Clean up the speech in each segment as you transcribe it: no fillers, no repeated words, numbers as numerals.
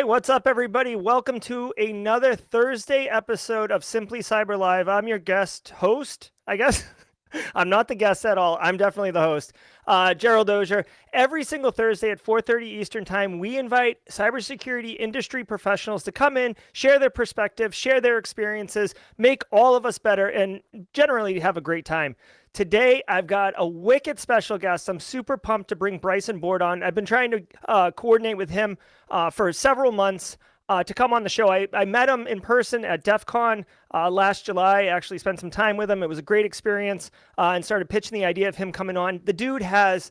what's up, everybody? Welcome to another Thursday episode of Simply Cyber Live. I'm your guest host, I guess. I'm not the guest at all. I'm definitely the host, Gerald Dozier. Every single Thursday at 4:30 Eastern Time, we invite cybersecurity industry professionals to come in, share their perspective, share their experiences, make all of us better, and generally have a great time. Today, I've got a wicked special guest. I'm super pumped to bring Bryson Bort on. I've been trying to coordinate with him for several months to come on the show. I met him in person at DEF CON last July. I actually spent some time with him. It was a great experience and started pitching the idea of him coming on. The dude has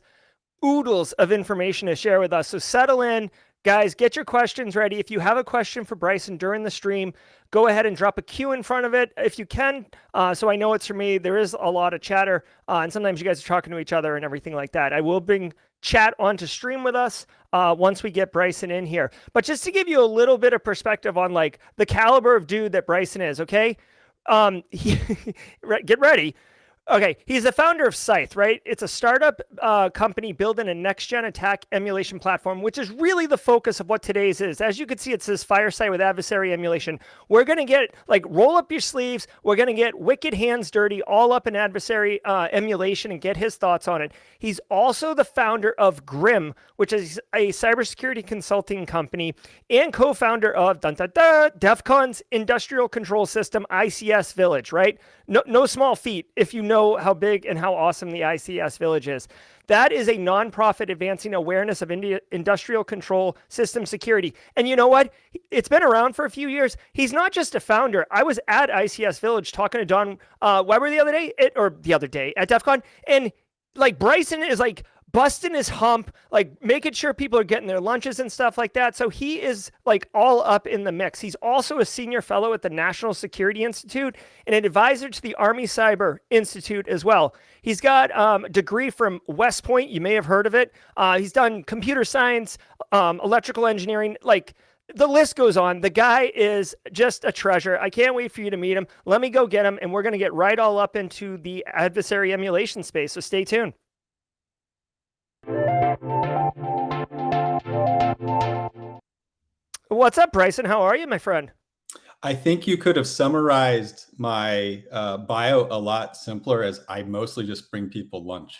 oodles of information to share with us. So settle in. Guys, get your questions ready. If you have a question for Bryson during the stream, go ahead and drop a Q in front of it if you can, so I know it's for me. There is a lot of chatter, and sometimes you guys are talking to each other and everything like that. I will bring chat onto stream with us once we get Bryson in here. But just to give you a little bit of perspective on like the caliber of dude that Bryson is, okay? Get ready. Okay, he's the founder of Scythe, right? It's a startup company building a next-gen attack emulation platform, which is really the focus of what today's is. As you can see, it says Fireside with Adversary Emulation. We're going to get, like, roll up your sleeves. We're going to get wicked hands dirty all up in Adversary Emulation and get his thoughts on it. He's also the founder of Grimm, which is a cybersecurity consulting company, and co-founder of DEF CON's industrial control system, ICS Village, right? No small feat if you know how big and how awesome the ICS Village is. That is a nonprofit advancing awareness of industrial control system security. And you know what? It's been around for a few years. He's not just a founder. I was at ICS Village talking to Don Weber the other day at DEF CON, and like Bryson is like busting his hump, like making sure people are getting their lunches and stuff like that. So he is like all up in the mix. He's also a senior fellow at the National Security Institute and an advisor to the Army Cyber Institute as well. He's got a degree from West Point. You may have heard of it. He's done computer science, electrical engineering, like the list goes on. The guy is just a treasure. I can't wait for you to meet him. Let me go get him, and we're going to get right all up into the adversary emulation space. So stay tuned. What's up, Bryson? How are you, my friend? I think you could have summarized my bio a lot simpler, as I mostly just bring people lunch.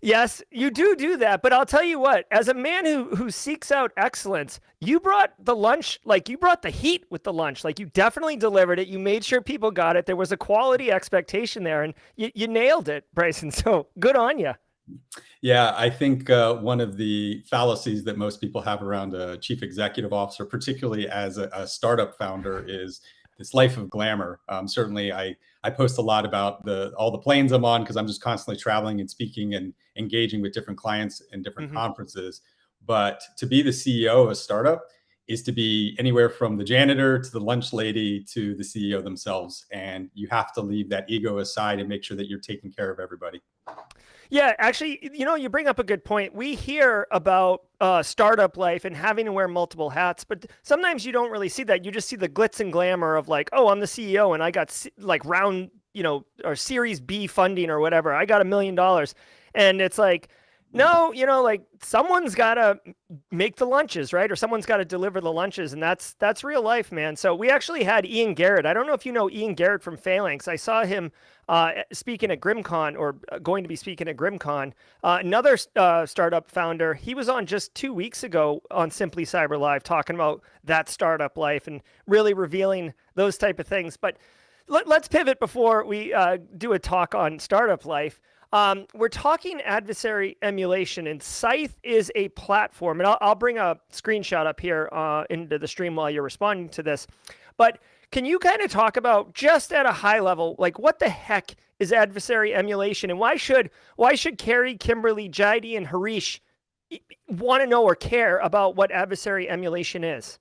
Yes, you do that, but I'll tell you what, as a man who seeks out excellence, you brought the lunch, like you brought the heat with the lunch, like you definitely delivered it. You made sure people got it. There was a quality expectation there, and you nailed it, Bryson, so good on you. Yeah, I think one of the fallacies that most people have around a chief executive officer, particularly as a startup founder, is this life of glamour. Certainly, I post a lot about all the planes I'm on because I'm just constantly traveling and speaking and engaging with different clients and different conferences. But to be the CEO of a startup is to be anywhere from the janitor to the lunch lady to the CEO themselves. And you have to leave that ego aside and make sure that you're taking care of everybody. Yeah, actually, you know, you bring up a good point. We hear about startup life and having to wear multiple hats, but sometimes you don't really see that. You just see the glitz and glamour of like, oh, I'm the CEO and I got like round, or Series B funding or whatever. I got $1 million. And it's like, no, like someone's got to make the lunches, right? Or someone's got to deliver the lunches. And that's real life, man. So we actually had Ian Garrett. I don't know if you know Ian Garrett from Phalanx. I saw him speaking at Grimmcon, or going to be speaking at Grimmcon. Another startup founder, he was on just 2 weeks ago on Simply Cyber Live talking about that startup life and really revealing those type of things. But let's pivot before we do a talk on startup life. We're talking adversary emulation, and Scythe is a platform, and I'll bring a screenshot up here into the stream while you're responding to this. But can you kind of talk about, just at a high level, like what the heck is adversary emulation, and why should Carrie, Kimberly, Jaidi, and Harish want to know or care about what adversary emulation is?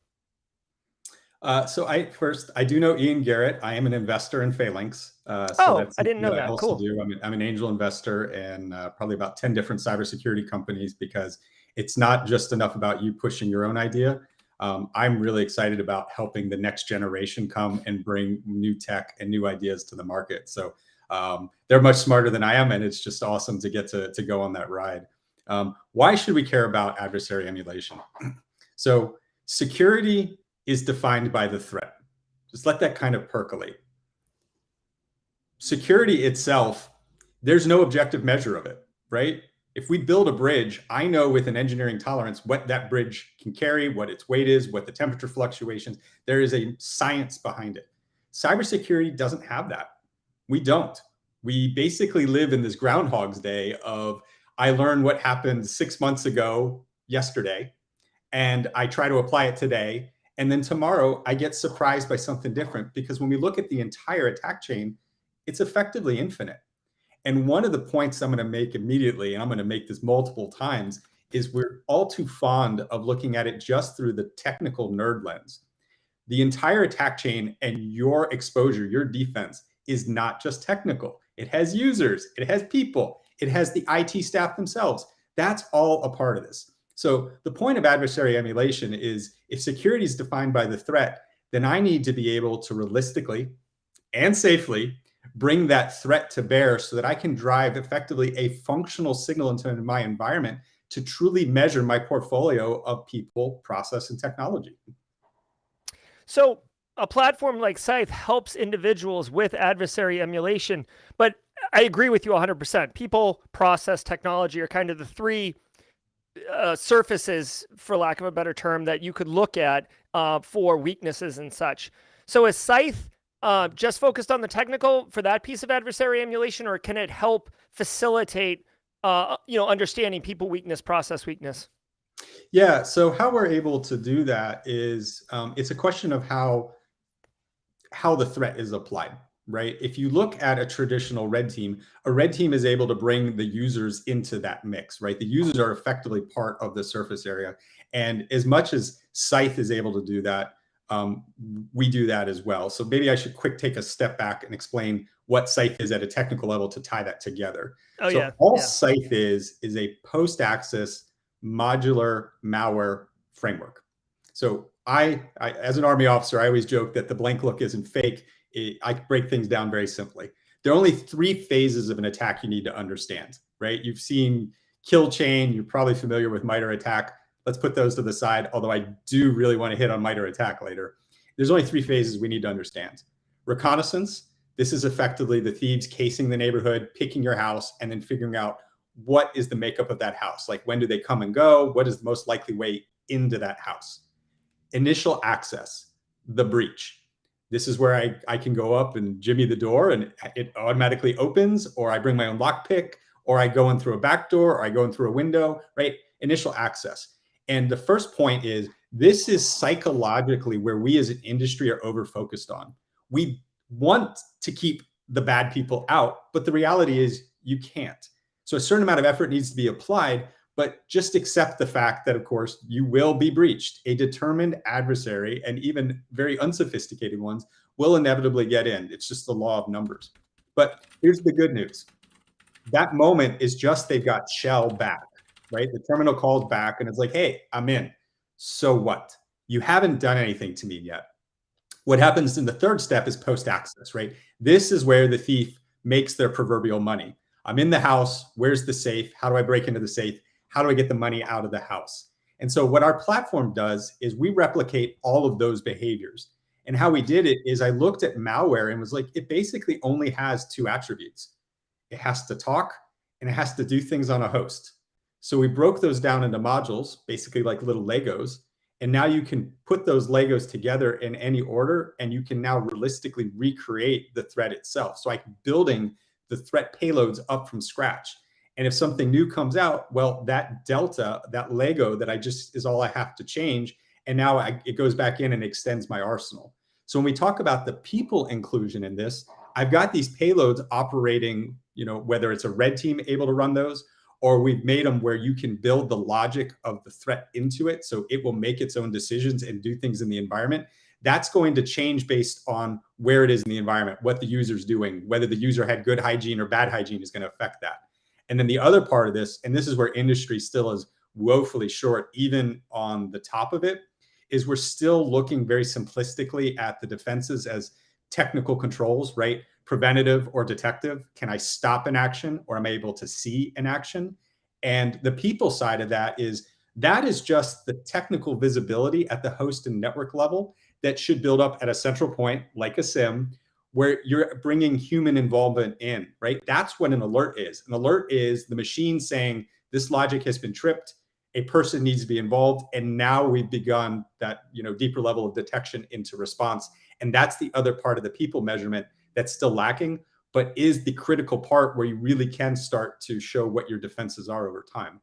So I do know Ian Garrett. I am an investor in Phalanx. I didn't know that. I also cool. do. I'm an angel investor in probably about 10 different cybersecurity companies, because it's not just enough about you pushing your own idea. I'm really excited about helping the next generation come and bring new tech and new ideas to the market. So they're much smarter than I am, and it's just awesome to get to go on that ride. Why should we care about adversary emulation? So Security is defined by the threat. Just let that kind of percolate. Security itself, there's no objective measure of it, right? If we build a bridge, I know with an engineering tolerance what that bridge can carry, what its weight is, what the temperature fluctuations. There is a science behind it. Cybersecurity doesn't have that. We don't. We basically live in this Groundhog's Day of, I learned what happened 6 months ago yesterday, and I try to apply it today. And then tomorrow I get surprised by something different, because when we look at the entire attack chain, it's effectively infinite. And one of the points I'm going to make immediately, and I'm going to make this multiple times, is we're all too fond of looking at it just through the technical nerd lens. The entire attack chain and your exposure, your defense, is not just technical. It has users, it has people, it has the IT staff themselves. That's all a part of this. So the point of adversary emulation is, if security is defined by the threat, then I need to be able to realistically and safely bring that threat to bear so that I can drive effectively a functional signal into my environment to truly measure my portfolio of people, process, and technology. So a platform like Scythe helps individuals with adversary emulation, but I agree with you 100%. People, process, technology are kind of the three surfaces, for lack of a better term, that you could look at for weaknesses and such. So is Scythe just focused on the technical for that piece of adversary emulation, or can it help facilitate understanding people weakness, process weakness? Yeah, so how we're able to do that is it's a question of how the threat is applied, right? If you look at a traditional red team, a red team is able to bring the users into that mix, right? The users are effectively part of the surface area. And as much as Scythe is able to do that, we do that as well. So maybe I should take a step back and explain what Scythe is at a technical level to tie that together. Oh, so yeah. all Scythe is a post-access modular malware framework. So I, as an Army officer, I always joke that the blank look isn't fake. I break things down very simply. There are only 3 phases of an attack you need to understand, right? You've seen kill chain. You're probably familiar with MITRE ATT&CK. Let's put those to the side, although I do really want to hit on MITRE ATT&CK later. There's only 3 phases we need to understand. Reconnaissance. This is effectively the thieves casing the neighborhood, picking your house, and then figuring out what is the makeup of that house. Like, when do they come and go? What is the most likely way into that house? Initial access, the breach. This is where I can go up and jimmy the door and it automatically opens, or I bring my own lockpick, or I go in through a back door, or I go in through a window, right? Initial access. And the first point is, this is psychologically where we as an industry are over-focused on. We want to keep the bad people out, but the reality is you can't. So a certain amount of effort needs to be applied, but just accept the fact that, of course, you will be breached. A determined adversary, and even very unsophisticated ones, will inevitably get in. It's just the law of numbers. But here's the good news. That moment is just they've got shell back, right? The terminal calls back and it's like, hey, I'm in. So what? You haven't done anything to me yet. What happens in the third step is post-access, right? This is where the thief makes their proverbial money. I'm in the house. Where's the safe? How do I break into the safe? How do I get the money out of the house? And so what our platform does is we replicate all of those behaviors. And how we did it is I looked at malware and was like, it basically only has 2 attributes. It has to talk and it has to do things on a host. So we broke those down into modules, basically like little Legos. And now you can put those Legos together in any order, and you can now realistically recreate the threat itself. So I'm building the threat payloads up from scratch. And if something new comes out, well, that delta, that Lego that is all I have to change. And now it goes back in and extends my arsenal. So when we talk about the people inclusion in this, I've got these payloads operating, whether it's a red team able to run those, or we've made them where you can build the logic of the threat into it. So it will make its own decisions and do things in the environment. That's going to change based on where it is in the environment, what the user's doing, whether the user had good hygiene or bad hygiene is going to affect that. And then the other part of this, and this is where industry still is woefully short, even on the top of it, is we're still looking very simplistically at the defenses as technical controls, right? Preventative or detective. Can I stop an action, or am I able to see an action? And the people side of that is That is just the technical visibility at the host and network level that should build up at a central point, like a SIM, where you're bringing human involvement in, right? That's what an alert is. An alert is the machine saying this logic has been tripped, a person needs to be involved, and now we've begun that deeper level of detection into response. And that's the other part of the people measurement that's still lacking, but is the critical part where you really can start to show what your defenses are over time.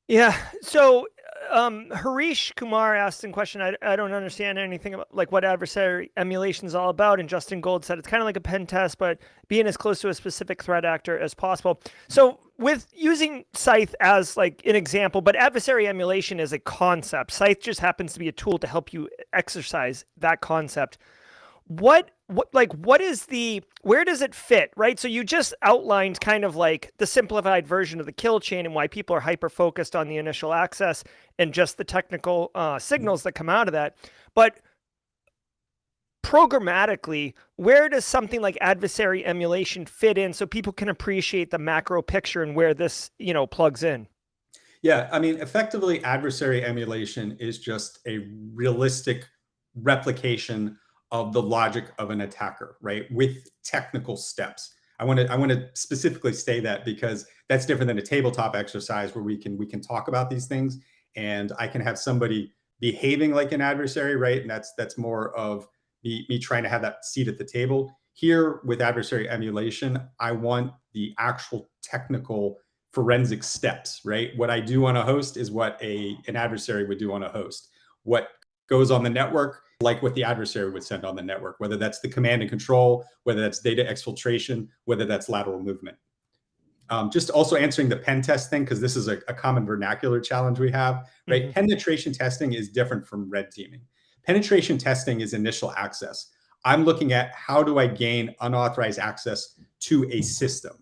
Yeah. So Harish Kumar asked a question. I don't understand anything about like what adversary emulation is all about. And Justin Gold said it's kind of like a pen test, but being as close to a specific threat actor as possible. So with using Scythe as like an example, but adversary emulation is a concept. Scythe just happens to be a tool to help you exercise that concept. What is where does it fit, right? So you just outlined kind of like the simplified version of the kill chain and why people are hyper focused on the initial access and just the technical signals that come out of that. But programmatically, where does something like adversary emulation fit in so people can appreciate the macro picture and where this, plugs in? Yeah, I mean, effectively, adversary emulation is just a realistic replication of the logic of an attacker, right? With technical steps. I want to specifically say that because that's different than a tabletop exercise where we can talk about these things, and I can have somebody behaving like an adversary, right? And that's more of me trying to have that seat at the table. Here with adversary emulation, I want the actual technical forensic steps, right? What I do on a host is what an adversary would do on a host. What goes on the network, like what the adversary would send on the network, whether that's the command and control, whether that's data exfiltration, whether that's lateral movement. Just also answering the pen test thing, because this is a common vernacular challenge we have, right? Mm-hmm. Penetration testing is different from red teaming. Penetration testing is initial access. I'm looking at how do I gain unauthorized access to a system.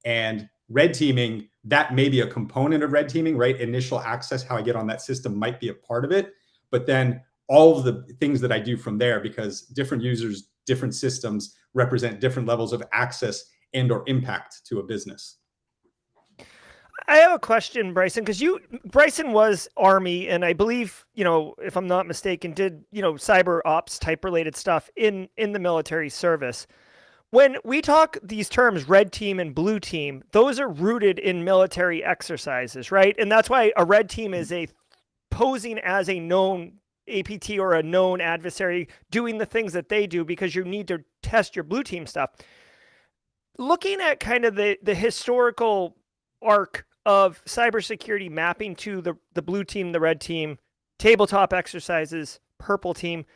And red teaming, that may be a component of red teaming, right? Initial access, how I get on that system might be a part of it. But then all of the things that I do from there, because different users, different systems represent different levels of access and or impact to a business. I have a question, Bryson, because Bryson was Army, and I believe, if I'm not mistaken, did, cyber ops type related stuff in the military service. When we talk these terms, red team and blue team, those are rooted in military exercises, right? And that's why a red team is posing as a known APT or a known adversary doing the things that they do, because you need to test your blue team stuff. Looking at kind of the historical arc of cybersecurity mapping to the blue team, the red team, tabletop exercises, purple team,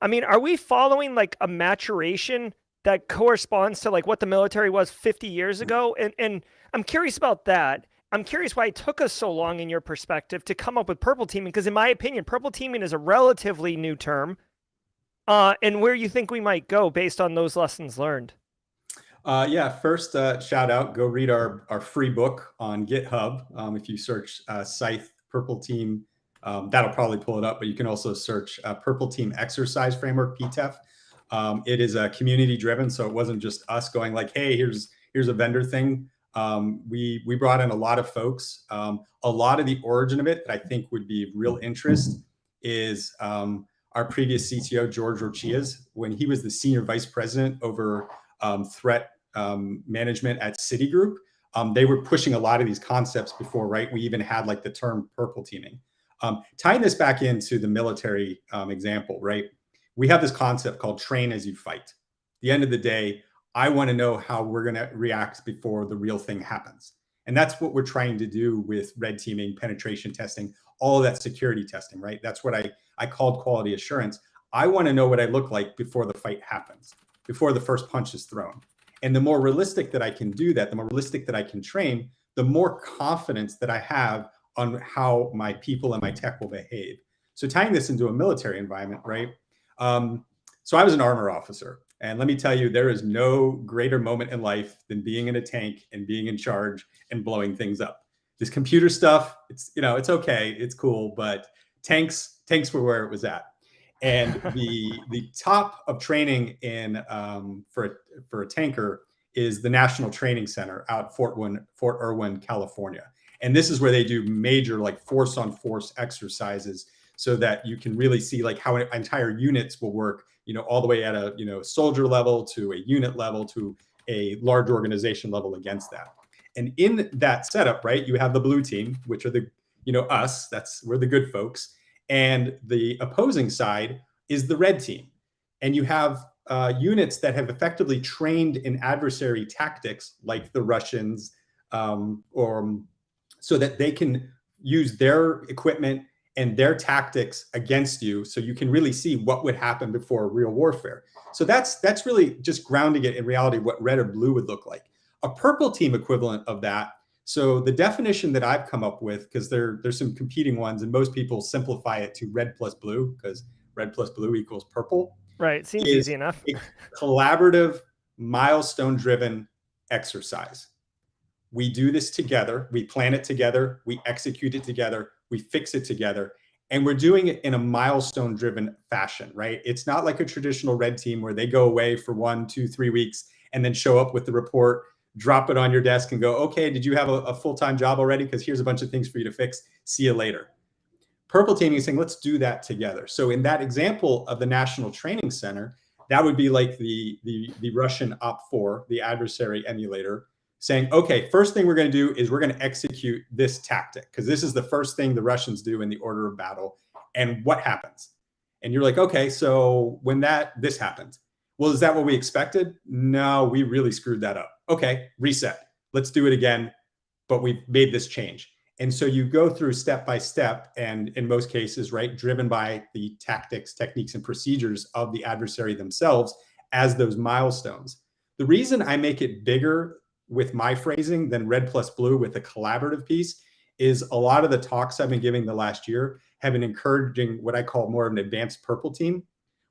I mean, are we following like a maturation that corresponds to like what the military was 50 years ago? And I'm curious about that. I'm curious why it took us so long, in your perspective, to come up with purple teaming, because in my opinion, purple teaming is a relatively new term, and where you think we might go based on those lessons learned. Yeah, first shout out, go read our free book on GitHub. If you search Scythe Purple Team, that'll probably pull it up, but you can also search Purple Team Exercise Framework, PTEF. It is community driven, so it wasn't just us going like, hey, here's a vendor thing. We brought in a lot of folks. A lot of the origin of it that I think would be of real interest is our previous CTO, George Rochias, when he was the senior vice president over threat management at Citigroup. They were pushing a lot of these concepts before, right? We even had like the term purple teaming. Tying this back into the military example, right? We have this concept called train as you fight. At the end of the day, I want to know how we're going to react before the real thing happens. And that's what we're trying to do with red teaming, penetration testing, all of that security testing, right? That's what I called quality assurance. I want to know what I look like before the fight happens, before the first punch is thrown. And the more realistic that I can do that, the more realistic that I can train, the more confidence that I have on how my people and my tech will behave. So tying this into a military environment, right? So I was an armor officer. And let me tell you, there is no greater moment in life than being in a tank and being in charge and blowing things up. This computer stuff, it's okay, it's cool, but tanks were where it was at. And the top of training in for a tanker is the National Training Center out Fort Irwin, California. And this is where they do major like force on force exercises so that you can really see like how entire units will work, all the way at a, soldier level to a unit level to a large organization level against that. And in that setup, right, you have the blue team, which are the, us, we're the good folks. And the opposing side is the red team. And you have units that have effectively trained in adversary tactics like the Russians, or so that they can use their equipment and their tactics against you, so you can really see what would happen before real warfare. So that's really just grounding it in reality, what red or blue would look like. A purple team equivalent of that. So the definition that I've come up with, because there's some competing ones, and most people simplify it to red plus blue, because red plus blue equals purple. Right. Seems is easy enough. A collaborative, milestone-driven exercise. We do this together. We plan it together. We execute it together. We fix it together. And we're doing it in a milestone-driven fashion, right? It's not like a traditional red team where they go away for 1, 2, 3 weeks and then show up with the report, drop it on your desk and go, okay, did you have a full-time job already? Because here's a bunch of things for you to fix. See you later. Purple teaming is saying, let's do that together. So in that example of the National Training Center, that would be like the Russian OP4, the adversary emulator, saying, okay, first thing we're going to do is we're going to execute this tactic, because this is the first thing the Russians do in the order of battle. And what happens? And you're like, okay, so when this happens, well, is that what we expected? No, we really screwed that up. Okay, reset. Let's do it again, but we've made this change. And so you go through step by step, and in most cases, right, driven by the tactics, techniques, and procedures of the adversary themselves as those milestones. The reason I make it bigger with my phrasing than red plus blue with a collaborative piece is a lot of the talks I've been giving the last year have been encouraging what I call more of an advanced purple team,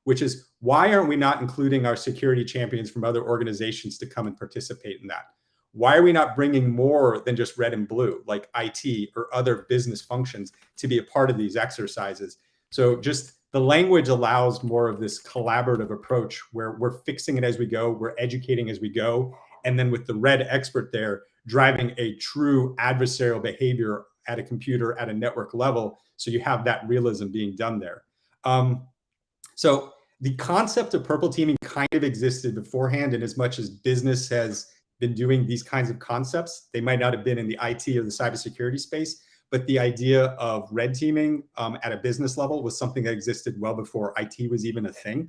which is, why aren't we not including our security champions from other organizations to come and participate in that? Why are we not bringing more than just red and blue, like IT or other business functions, to be a part of these exercises? So just the language allows more of this collaborative approach where we're fixing it as we go, we're educating as we go. And then with the red expert there, driving a true adversarial behavior at a computer, at a network level. So you have that realism being done there. So the concept of purple teaming kind of existed beforehand, in as much as business has been doing these kinds of concepts. They might not have been in the IT or the cybersecurity space, but the idea of red teaming at a business level was something that existed well before IT was even a thing.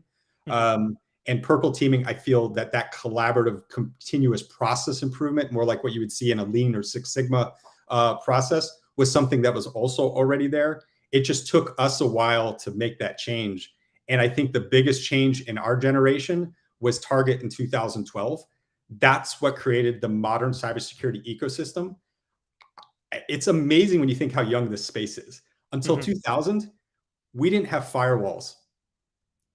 And purple teaming, I feel that collaborative continuous process improvement, more like what you would see in a Lean or Six Sigma process, was something that was also already there. It just took us a while to make that change. And I think the biggest change in our generation was Target in 2012. That's what created the modern cybersecurity ecosystem. It's amazing when you think how young this space is. Until 2000, we didn't have firewalls.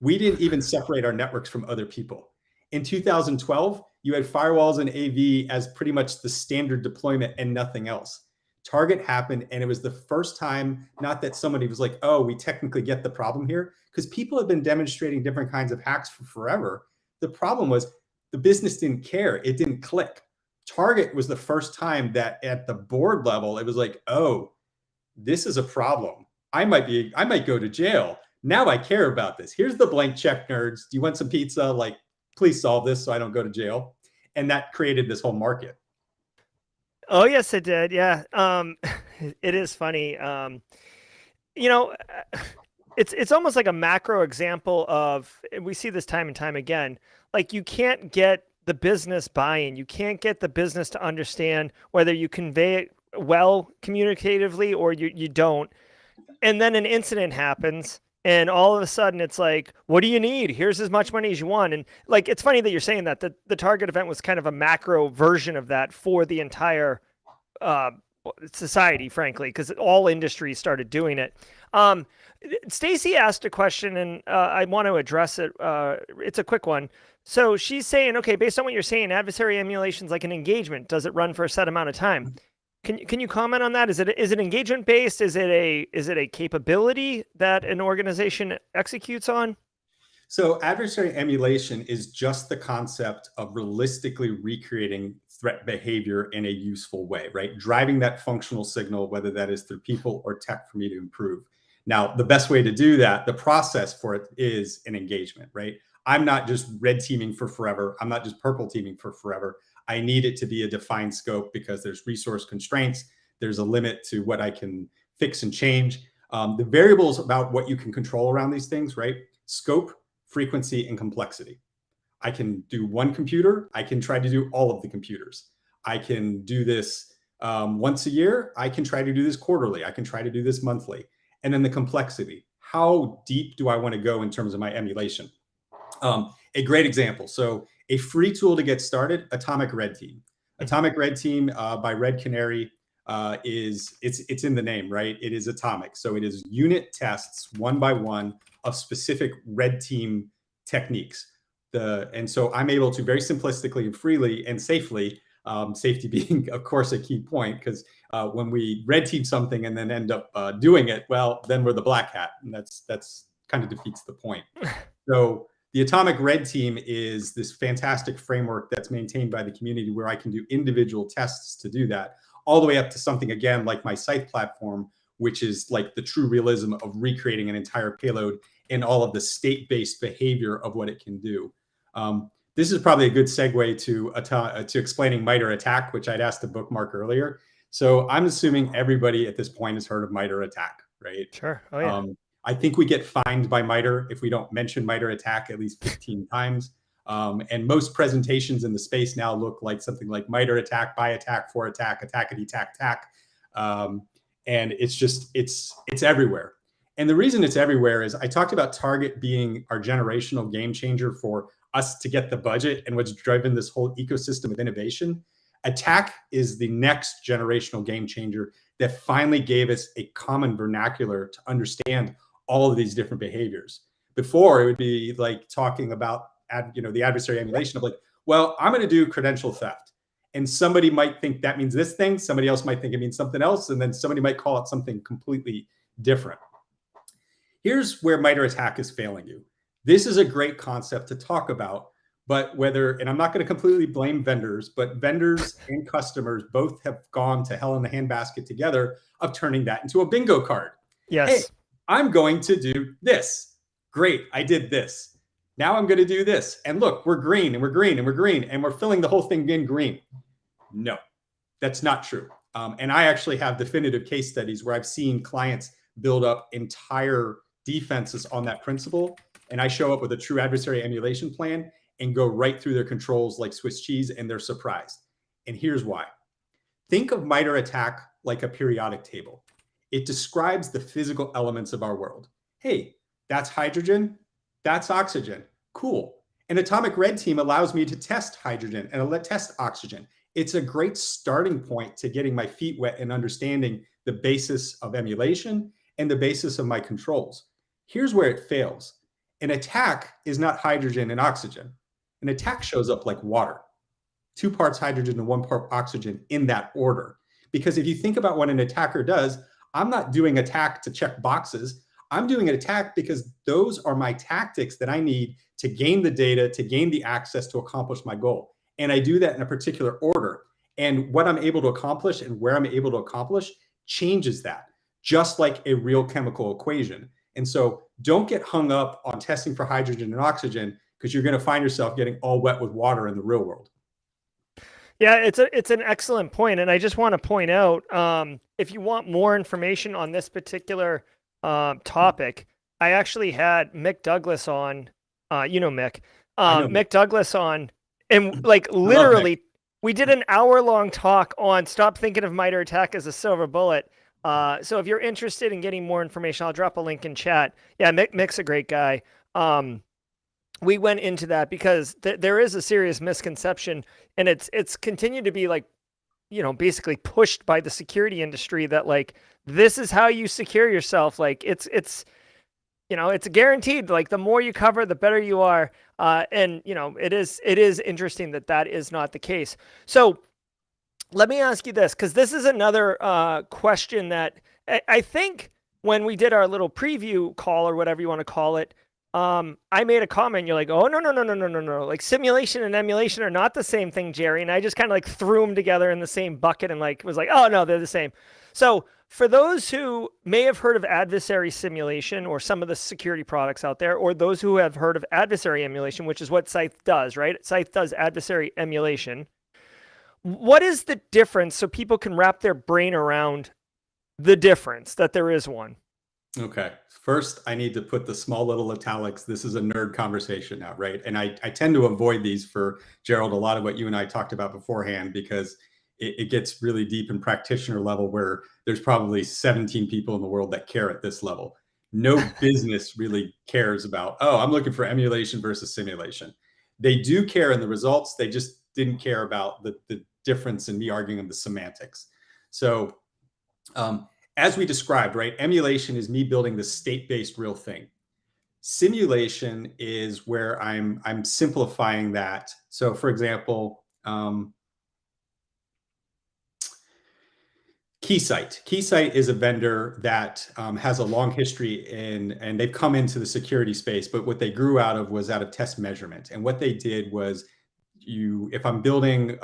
We didn't even separate our networks from other people. In 2012, you had firewalls and AV as pretty much the standard deployment and nothing else. Target happened, and it was the first time, not that somebody was like, oh, we technically get the problem here, because people have been demonstrating different kinds of hacks for forever. The problem was the business didn't care. It didn't click. Target was the first time that at the board level, it was like, oh, this is a problem. I might go to jail. Now I care about this. Here's the blank check, nerds. Do you want some pizza? Like, please solve this so I don't go to jail. And that created this whole market. Oh, yes, it did. Yeah. It is funny. It's almost like a macro example of, we see this time and time again, like you can't get the business buy-in. You can't get the business to understand whether you convey it well communicatively or you don't. And then an incident happens, and all of a sudden it's like, what do you need? Here's as much money as you want. And like, it's funny that you're saying that the Target event was kind of a macro version of that for the entire society, frankly, because all industries started doing it. Stacy asked a question, and I want to address it. It's a quick one. So she's saying, okay, based on what you're saying, adversary emulation is like an engagement. Does it run for a set amount of time? Can you comment on that? Is it engagement based? Is it a capability that an organization executes on? So adversary emulation is just the concept of realistically recreating threat behavior in a useful way, right? Driving that functional signal, whether that is through people or tech for me to improve. Now, the best way to do that, the process for it is an engagement, right? I'm not just red teaming for forever. I'm not just purple teaming for forever. I need it to be a defined scope because there's resource constraints. There's a limit to what I can fix and change. The variables about what you can control around these things, right? Scope, frequency, and complexity. I can do one computer. I can try to do all of the computers. I can do this once a year. I can try to do this quarterly. I can try to do this monthly. And then the complexity. How deep do I want to go in terms of my emulation? A great example. So a free tool to get started, Atomic Red Team. Atomic Red Team by Red Canary it's in the name, right? It is atomic. So it is unit tests one by one of specific red team techniques. And so I'm able to very simplistically and freely and safely, safety being, of course, a key point, because when we red team something and then end up doing it, well, then we're the black hat, and that's kind of defeats the point. So the Atomic Red Team is this fantastic framework that's maintained by the community where I can do individual tests to do that, all the way up to something, again, like my Scythe platform, which is like the true realism of recreating an entire payload and all of the state-based behavior of what it can do. This is probably a good segue to explaining MITRE ATT&CK, which I'd asked to bookmark earlier. So I'm assuming everybody at this point has heard of MITRE ATT&CK, right? Sure. Oh, yeah. I think we get fined by MITRE if we don't mention MITRE ATT&CK at least 15 times. And most presentations in the space now look like something like MITRE ATT&CK, by attack, for attack, attackity, tack, tack. And it's just, it's everywhere. And the reason it's everywhere is I talked about Target being our generational game changer for us to get the budget and what's driven this whole ecosystem of innovation. Attack is the next generational game changer that finally gave us a common vernacular to understand all of these different behaviors. Before, it would be like talking about the adversary emulation of like, well, I'm going to do credential theft. And somebody might think that means this thing. Somebody else might think it means something else. And then somebody might call it something completely different. Here's where MITRE ATT&CK is failing you. This is a great concept to talk about, but and I'm not going to completely blame vendors, but vendors and customers both have gone to hell in the handbasket together of turning that into a bingo card. Yes. Hey, I'm going to do this. Great. I did this. Now I'm going to do this. And look, we're green and we're green and we're green and we're filling the whole thing in green. No, that's not true. And I actually have definitive case studies where I've seen clients build up entire defenses on that principle. And I show up with a true adversary emulation plan and go right through their controls like Swiss cheese, and they're surprised. And here's why. Think of MITRE ATT&CK like a periodic table. It describes the physical elements of our world. Hey, that's hydrogen. That's oxygen. Cool. An Atomic Red Team allows me to test hydrogen and test oxygen. It's a great starting point to getting my feet wet and understanding the basis of emulation and the basis of my controls. Here's where it fails. An attack is not hydrogen and oxygen. An attack shows up like water. 2 parts hydrogen and 1 part oxygen in that order. Because if you think about what an attacker does, I'm not doing attack to check boxes. I'm doing an attack because those are my tactics that I need to gain the data, to gain the access to accomplish my goal. And I do that in a particular order. And what I'm able to accomplish and where I'm able to accomplish changes that, just like a real chemical equation. And so don't get hung up on testing for hydrogen and oxygen, because you're going to find yourself getting all wet with water in the real world. Yeah, it's an excellent point. And I just want to point out, if you want more information on this particular topic, I actually had Mick Douglas on, Mick, Mick Douglas on, and like literally we did an hour-long talk on stop thinking of MITRE ATT&CK as a silver bullet. So if you're interested in getting more information, I'll drop a link in chat. Yeah, Mick's a great guy. We went into that because there is a serious misconception, and it's continued to be like, basically pushed by the security industry that like, this is how you secure yourself. Like it's guaranteed. Like the more you cover, the better you are. And it is interesting that is not the case. So let me ask you this, because this is another question that I think when we did our little preview call or whatever you want to call it, I made a comment. You're like, oh, no, no, no, no, no, no, no. Like simulation and emulation are not the same thing, Jerry. And I just kind of like threw them together in the same bucket and like was like, oh, no, they're the same. So for those who may have heard of adversary simulation or some of the security products out there, or those who have heard of adversary emulation, which is what Scythe does, right? Scythe does adversary emulation. What is the difference so people can wrap their brain around the difference that there is one? Okay. First, I need to put the small little italics. This is a nerd conversation now, right? And I tend to avoid these for Gerald, a lot of what you and I talked about beforehand, because it gets really deep in practitioner level where there's probably 17 people in the world that care at this level. No business really cares about, oh, I'm looking for emulation versus simulation. They do care in the results. They just didn't care about the difference in me arguing the semantics. So, as we described, right, emulation is me building the state-based real thing. Simulation is where I'm simplifying that. So, for example, Keysight. Keysight is a vendor that has a long history and they've come into the security space, but what they grew out of was out of test measurement. And what they did was, if I'm building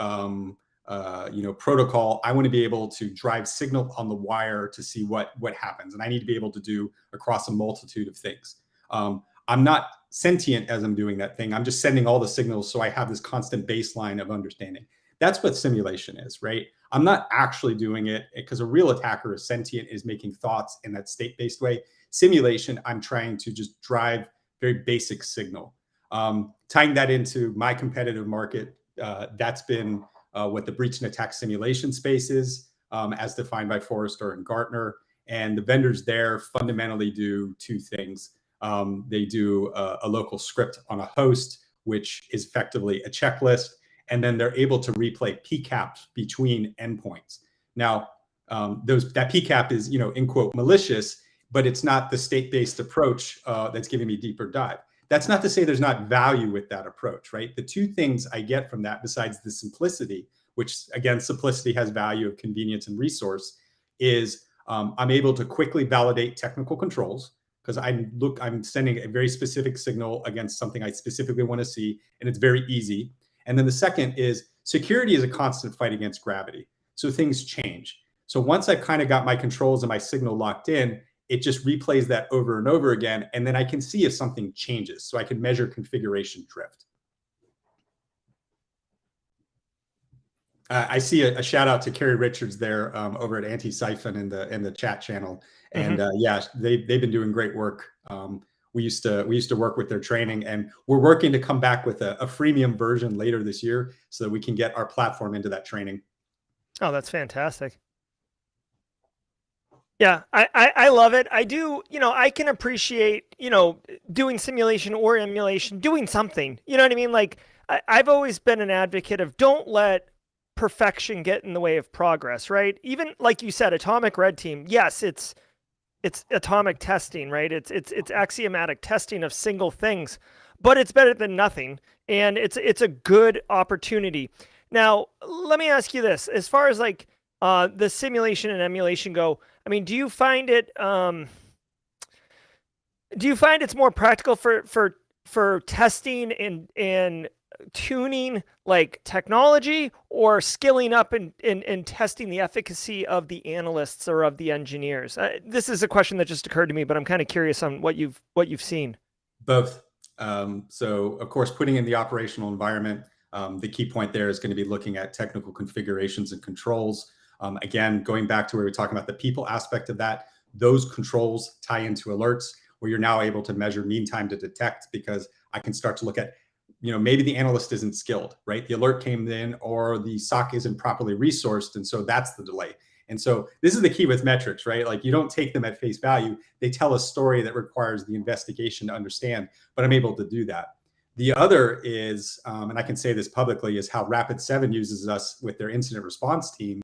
protocol, I want to be able to drive signal on the wire to see what happens, and I need to be able to do across a multitude of things. I'm not sentient as I'm doing that thing. I'm just sending all the signals, so I have this constant baseline of understanding. That's what simulation is, right? I'm not actually doing it because a real attacker is sentient, is making thoughts in that state-based way. Simulation, I'm trying to just drive very basic signal. Tying that into my competitive market, that's been what the breach and attack simulation space is, as defined by Forrester and Gartner. And the vendors there fundamentally do two things. They do a local script on a host, which is effectively a checklist, and then they're able to replay PCAPs between endpoints. Now, that PCAP is, in quote, malicious, but it's not the state-based approach that's giving me deeper dive. That's not to say there's not value with that approach, right? The two things I get from that, besides the simplicity, which again, simplicity has value of convenience and resource, is I'm able to quickly validate technical controls because I'm sending a very specific signal against something I specifically want to see, and it's very easy. And then the second is security is a constant fight against gravity. So things change. So once I've kind of got my controls and my signal locked in, it just replays that over and over again. And then I can see if something changes. So I can measure configuration drift. I see a shout out to Kerry Richards there over at Anti-Siphon in the chat channel. And yeah, they've been doing great work. We used to work with their training, and we're working to come back with a freemium version later this year so that we can get our platform into that training. Oh, that's fantastic. Yeah, I love it. I do, I can appreciate, doing simulation or emulation, doing something, you know what I mean? Like I've always been an advocate of don't let perfection get in the way of progress, right? Even like you said, Atomic Red Team, yes, it's atomic testing, right? It's axiomatic testing of single things, but it's better than nothing. And it's a good opportunity. Now, let me ask you this, as far as like the simulation and emulation go, I mean, do you find it's more practical for testing and tuning like technology, or skilling up and testing the efficacy of the analysts or of the engineers? This is a question that just occurred to me, but I'm kind of curious on what you've seen. Both. So of course, putting in the operational environment, the key point there is going to be looking at technical configurations and controls. Again, going back to where we were talking about the people aspect of that, those controls tie into alerts where you're now able to measure mean time to detect, because I can start to look at, maybe the analyst isn't skilled, right? The alert came in or the SOC isn't properly resourced. And so that's the delay. And so this is the key with metrics, right? Like you don't take them at face value. They tell a story that requires the investigation to understand, but I'm able to do that. The other is, and I can say this publicly, is how Rapid7 uses us with their incident response team.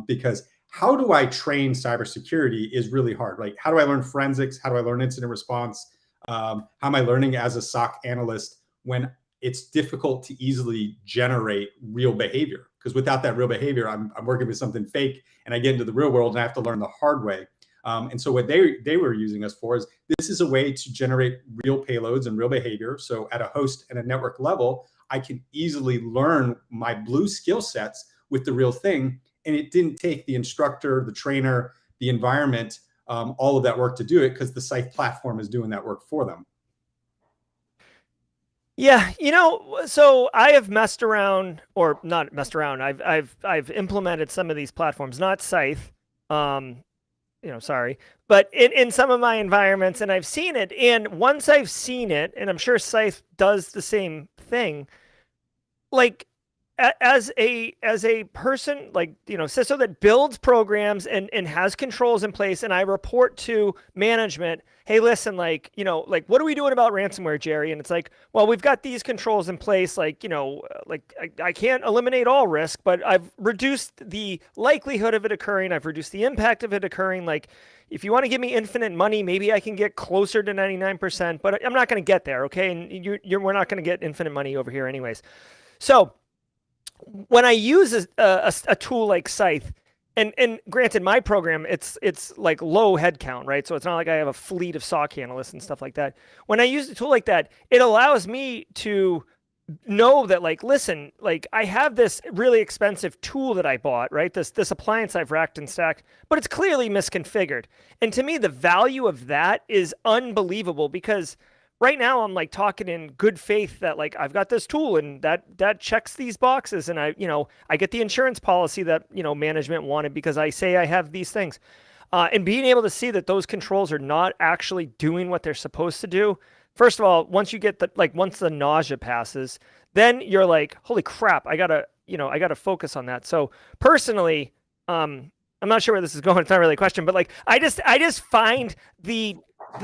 Because how do I train cybersecurity is really hard. Like, how do I learn forensics? How do I learn incident response? How am I learning as a SOC analyst when it's difficult to easily generate real behavior? Because without that real behavior, I'm working with something fake, and I get into the real world and I have to learn the hard way. And so what they were using us for is, this is a way to generate real payloads and real behavior. So at a host and a network level, I can easily learn my blue skill sets with the real thing. And it didn't take the instructor, the trainer, the environment, all of that work to do it, because the Scythe platform is doing that work for them. Yeah, so I have messed around, or not messed around. I've implemented some of these platforms, not Scythe, sorry, but in some of my environments, and I've seen it. And once I've seen it, and I'm sure Scythe does the same thing, like as a person, like, CISO that builds programs and has controls in place, and I report to management, hey, listen, like, what are we doing about ransomware, Jerry? And it's like, well, we've got these controls in place, like, I can't eliminate all risk, but I've reduced the likelihood of it occurring. I've reduced the impact of it occurring. Like, if you want to give me infinite money, maybe I can get closer to 99%, but I'm not going to get there. Okay. And we're not going to get infinite money over here anyways. So when I use a tool like Scythe, and granted, my program, it's like low headcount, right? So it's not like I have a fleet of SOC analysts and stuff like that. When I use a tool like that, it allows me to know that, like, listen, like, I have this really expensive tool that I bought, right? This appliance I've racked and stacked, but it's clearly misconfigured. And to me, the value of that is unbelievable, because right now I'm like talking in good faith that, like, I've got this tool and that checks these boxes, and I get the insurance policy that, management wanted because I say I have these things. And being able to see that those controls are not actually doing what they're supposed to do. First of all, once the nausea passes, then you're like, holy crap, I gotta focus on that. So personally, I'm not sure where this is going. It's not really a question, but like, I just find the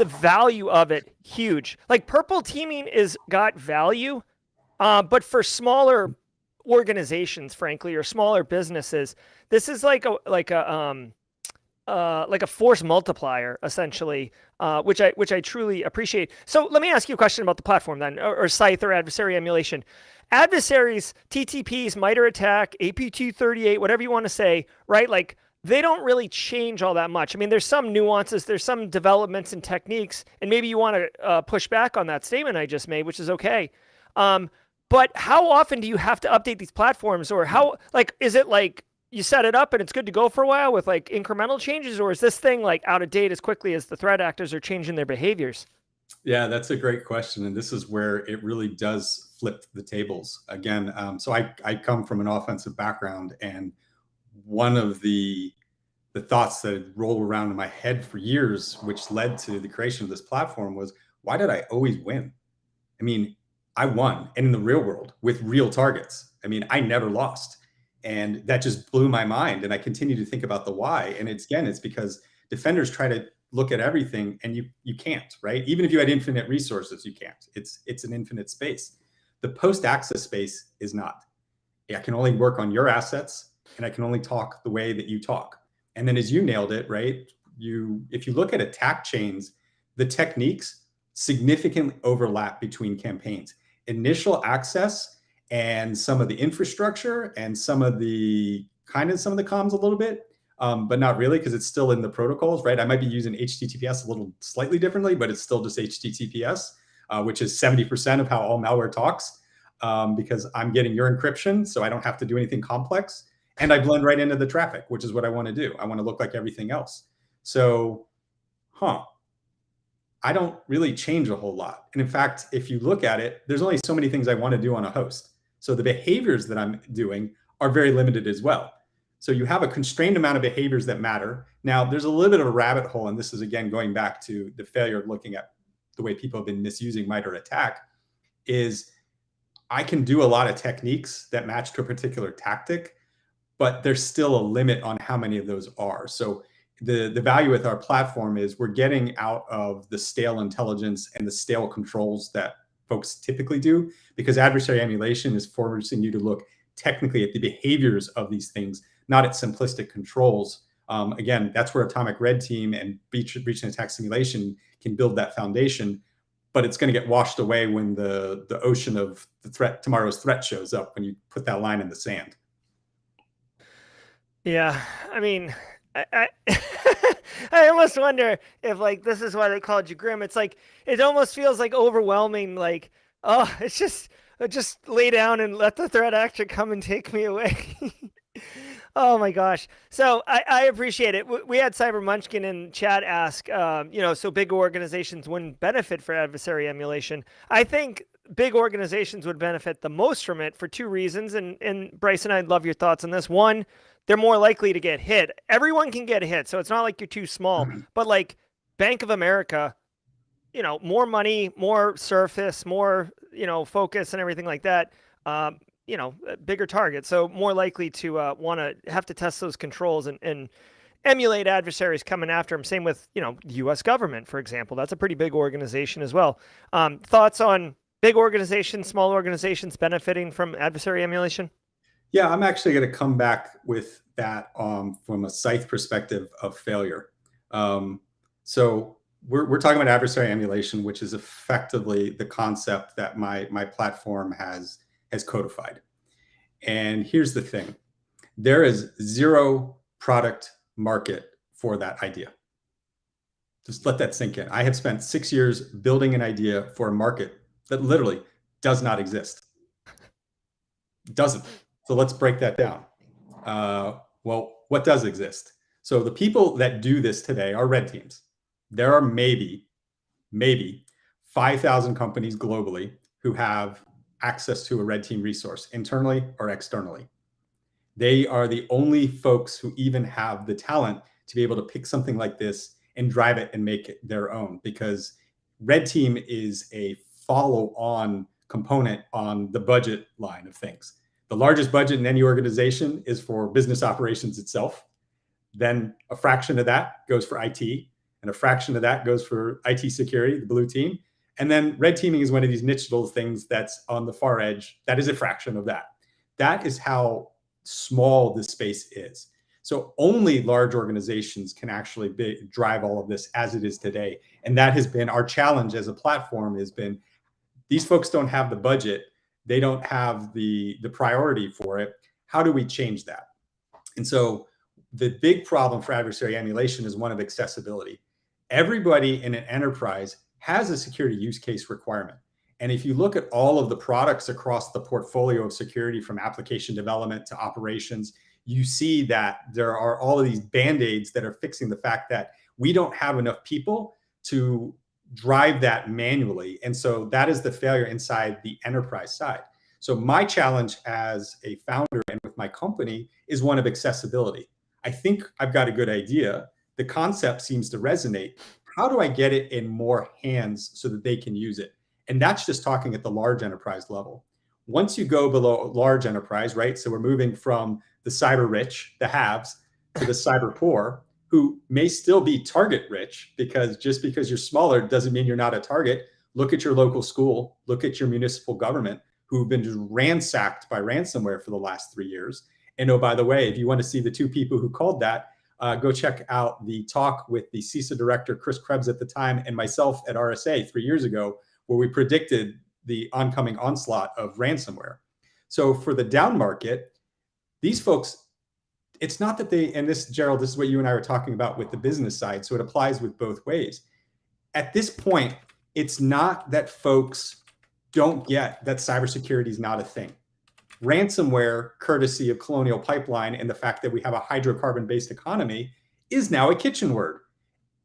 value of it huge. Like, purple teaming is got value, but for smaller organizations, frankly, or smaller businesses, this is like a force multiplier, essentially, which I truly appreciate. So let me ask you a question about the platform then, or Scythe or Adversary Emulation. Adversaries, TTPs, MITRE ATT&CK, AP238, whatever you want to say, right? Like, they don't really change all that much. I mean, there's some nuances, there's some developments and techniques, and maybe you want to push back on that statement I just made, which is okay. But how often do you have to update these platforms, or how, like, is it like you set it up and it's good to go for a while with like incremental changes, or is this thing like out of date as quickly as the threat actors are changing their behaviors? Yeah, that's a great question. And this is where it really does flip the tables again. So I come from an offensive background, and one of the thoughts that had rolled around in my head for years, which led to the creation of this platform, was, why did I always win? I mean, I won, and in the real world with real targets. I mean, I never lost. And that just blew my mind. And I continue to think about the why. And it's because defenders try to look at everything, and you can't, right? Even if you had infinite resources, you can't. It's an infinite space. The post-access space is not. I can only work on your assets, and I can only talk the way that you talk. And then, as you nailed it, right? If you look at attack chains, the techniques significantly overlap between campaigns. Initial access and some of the infrastructure and some of the comms a little bit, but not really, because it's still in the protocols, right? I might be using HTTPS a little slightly differently, but it's still just HTTPS, which is 70% of how all malware talks, because I'm getting your encryption, so I don't have to do anything complex. And I blend right into the traffic, which is what I want to do. I want to look like everything else. So, I don't really change a whole lot. And in fact, if you look at it, there's only so many things I want to do on a host. So the behaviors that I'm doing are very limited as well. So you have a constrained amount of behaviors that matter. Now, there's a little bit of a rabbit hole, and this is, again, going back to the failure of looking at the way people have been misusing MITRE ATT&CK, is I can do a lot of techniques that match to a particular tactic, but there's still a limit on how many of those are. So the value with our platform is we're getting out of the stale intelligence and the stale controls that folks typically do, because adversary emulation is forcing you to look technically at the behaviors of these things, not at simplistic controls. Again, that's where Atomic Red Team and breach and attack simulation can build that foundation, but it's going to get washed away when the ocean of tomorrow's threat shows up, when you put that line in the sand. Yeah, I mean, I I almost wonder if like this is why they called you Grim. It's like it almost feels like overwhelming. Like, oh, it's just lay down and let the threat actor come and take me away. Oh my gosh. So I appreciate it. We had Cyber Munchkin in chat ask, so big organizations wouldn't benefit for adversary emulation. I think big organizations would benefit the most from it for two reasons. And Bryson, I'd love your thoughts on this. One, they're more likely to get hit. Everyone can get hit. So it's not like you're too small, but like Bank of America, more money, more surface, more, focus and everything like that. A bigger target. So more likely to want to have to test those controls and emulate adversaries coming after them. Same with, the U.S. government, for example. That's a pretty big organization as well. Thoughts on big organizations, small organizations benefiting from adversary emulation? Yeah, I'm actually going to come back with that from a Scythe perspective of failure. So we're talking about adversary emulation, which is effectively the concept that my platform has codified. And here's the thing. There is zero product market for that idea. Just let that sink in. I have spent 6 years building an idea for a market that literally does not exist. It doesn't. So let's break that down. Well, what does exist? So the people that do this today are red teams. There are maybe 5,000 companies globally who have access to a red team resource internally or externally. They are the only folks who even have the talent to be able to pick something like this and drive it and make it their own, because red team is a follow-on component on the budget line of things. The largest budget in any organization is for business operations itself. Then a fraction of that goes for IT, and a fraction of that goes for IT security, the blue team. And then red teaming is one of these niche little things that's on the far edge. That is a fraction of that. That is how small this space is. So only large organizations can actually drive all of this as it is today. And that has been our challenge as a platform, has been these folks don't have the budget. They don't have the priority for it. How do we change that? And so the big problem for adversary emulation is one of accessibility. Everybody in an enterprise has a security use case requirement. And if you look at all of the products across the portfolio of security, from application development to operations, you see that there are all of these band-aids that are fixing the fact that we don't have enough people to drive that manually. And so that is the failure inside the enterprise side. So my challenge as a founder and with my company is one of accessibility. I think I've got a good idea. The concept seems to resonate. How do I get it in more hands so that they can use it? And that's just talking at the large enterprise level. Once you go below large enterprise, right? So we're moving from the cyber rich, the haves, to the cyber poor, who may still be target rich, because just because you're smaller doesn't mean you're not a target. Look at your local school, look at your municipal government, who've been just ransacked by ransomware for the last 3 years. And oh, by the way, if you want to see the two people who called that, go check out the talk with the CISA director, Chris Krebs at the time, and myself at RSA 3 years ago, where we predicted the oncoming onslaught of ransomware. So for the down market, these folks, it's not that they, and this, Gerald, this is what you and I were talking about with the business side, so it applies with both ways. At this point, it's not that folks don't get that cybersecurity is not a thing. Ransomware, courtesy of Colonial Pipeline and the fact that we have a hydrocarbon-based economy, is now a kitchen word.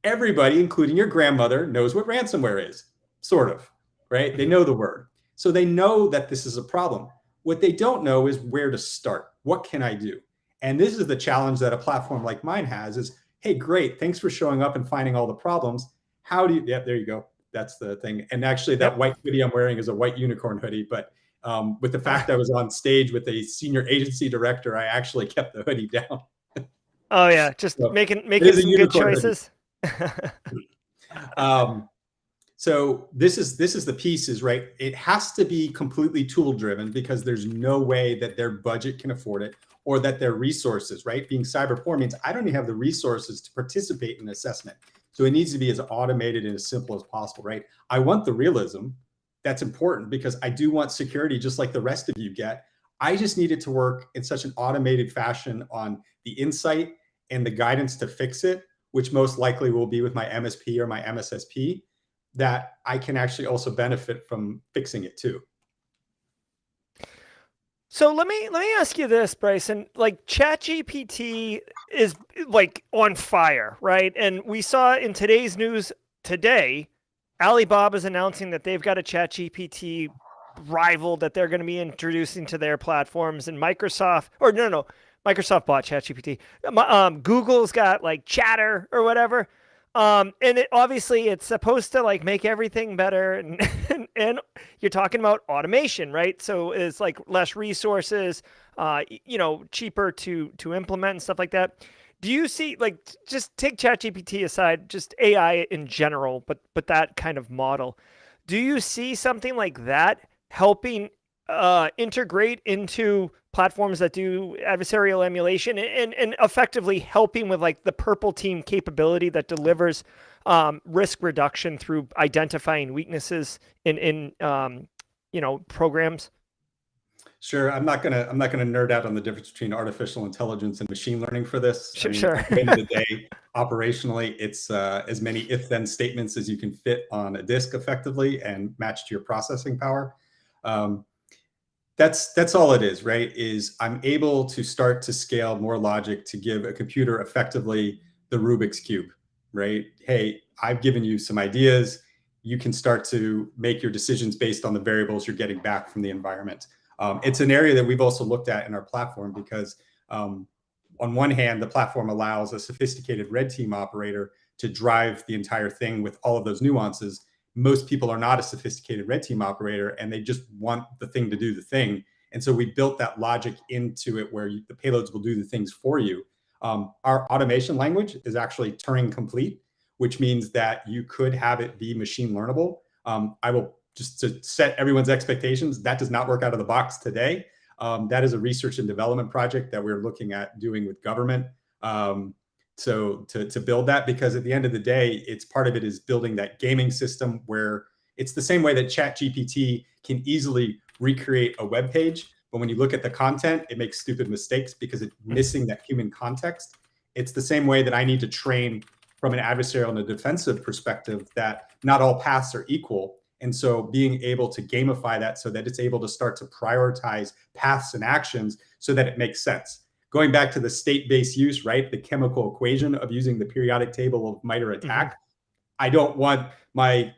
Everybody, including your grandmother, knows what ransomware is, sort of, right? They know the word. So they know that this is a problem. What they don't know is where to start. What can I do? And this is the challenge that a platform like mine has is, hey, great, thanks for showing up and finding all the problems. How do you, yeah, there you go. That's the thing. And actually that white hoodie I'm wearing is a white unicorn hoodie, but with the fact I was on stage with a senior agency director, I actually kept the hoodie down. Oh yeah, just so making some good choices. So this is the pieces, right? It has to be completely tool driven, because there's no way that their budget can afford it, or that their resources, right? Being cyber poor means I don't even have the resources to participate in assessment. So it needs to be as automated and as simple as possible, right? I want the realism. That's important, because I do want security just like the rest of you get. I just need it to work in such an automated fashion on the insight and the guidance to fix it, which most likely will be with my MSP or my MSSP, that I can actually also benefit from fixing it too. So let me ask you this, Bryson. Like ChatGPT is like on fire, right? And we saw in today's news today, Alibaba's announcing that they've got a ChatGPT rival that they're going to be introducing to their platforms, and Microsoft, or no, Microsoft bought ChatGPT. Google's got like Chatter or whatever. And obviously it's supposed to like make everything better, and you're talking about automation, right? So it's like less resources, cheaper to implement and stuff like that. Do you see, like, just take ChatGPT aside, just AI in general, but that kind of model? Do you see something like that helping integrate into platforms that do adversarial emulation and effectively helping with like the purple team capability that delivers risk reduction through identifying weaknesses in programs? Sure, I'm not gonna nerd out on the difference between artificial intelligence and machine learning for this. Sure. At the end of the day, operationally, it's as many if-then statements as you can fit on a disk effectively and match to your processing power. That's all it is, right? Is I'm able to start to scale more logic to give a computer effectively the Rubik's Cube, right? Hey, I've given you some ideas. You can start to make your decisions based on the variables you're getting back from the environment. It's an area that we've also looked at in our platform because on one hand, the platform allows a sophisticated red team operator to drive the entire thing with all of those nuances. Most people are not a sophisticated red team operator and they just want the thing to do the thing. And so we built that logic into it where the payloads will do the things for you. Our automation language is actually Turing complete, which means that you could have it be machine learnable. I will just to set everyone's expectations, that does not work out of the box today. That is a research and development project that we're looking at doing with government. So to build that, because at the end of the day, it's part of it is building that gaming system where it's the same way that ChatGPT can easily recreate a web page. But when you look at the content, it makes stupid mistakes because it's missing that human context. It's the same way that I need to train from an adversarial and a defensive perspective that not all paths are equal. And so being able to gamify that so that it's able to start to prioritize paths and actions so that it makes sense. Going back to the state-based use, right? The chemical equation of using the periodic table of MITRE ATT&CK. I don't want my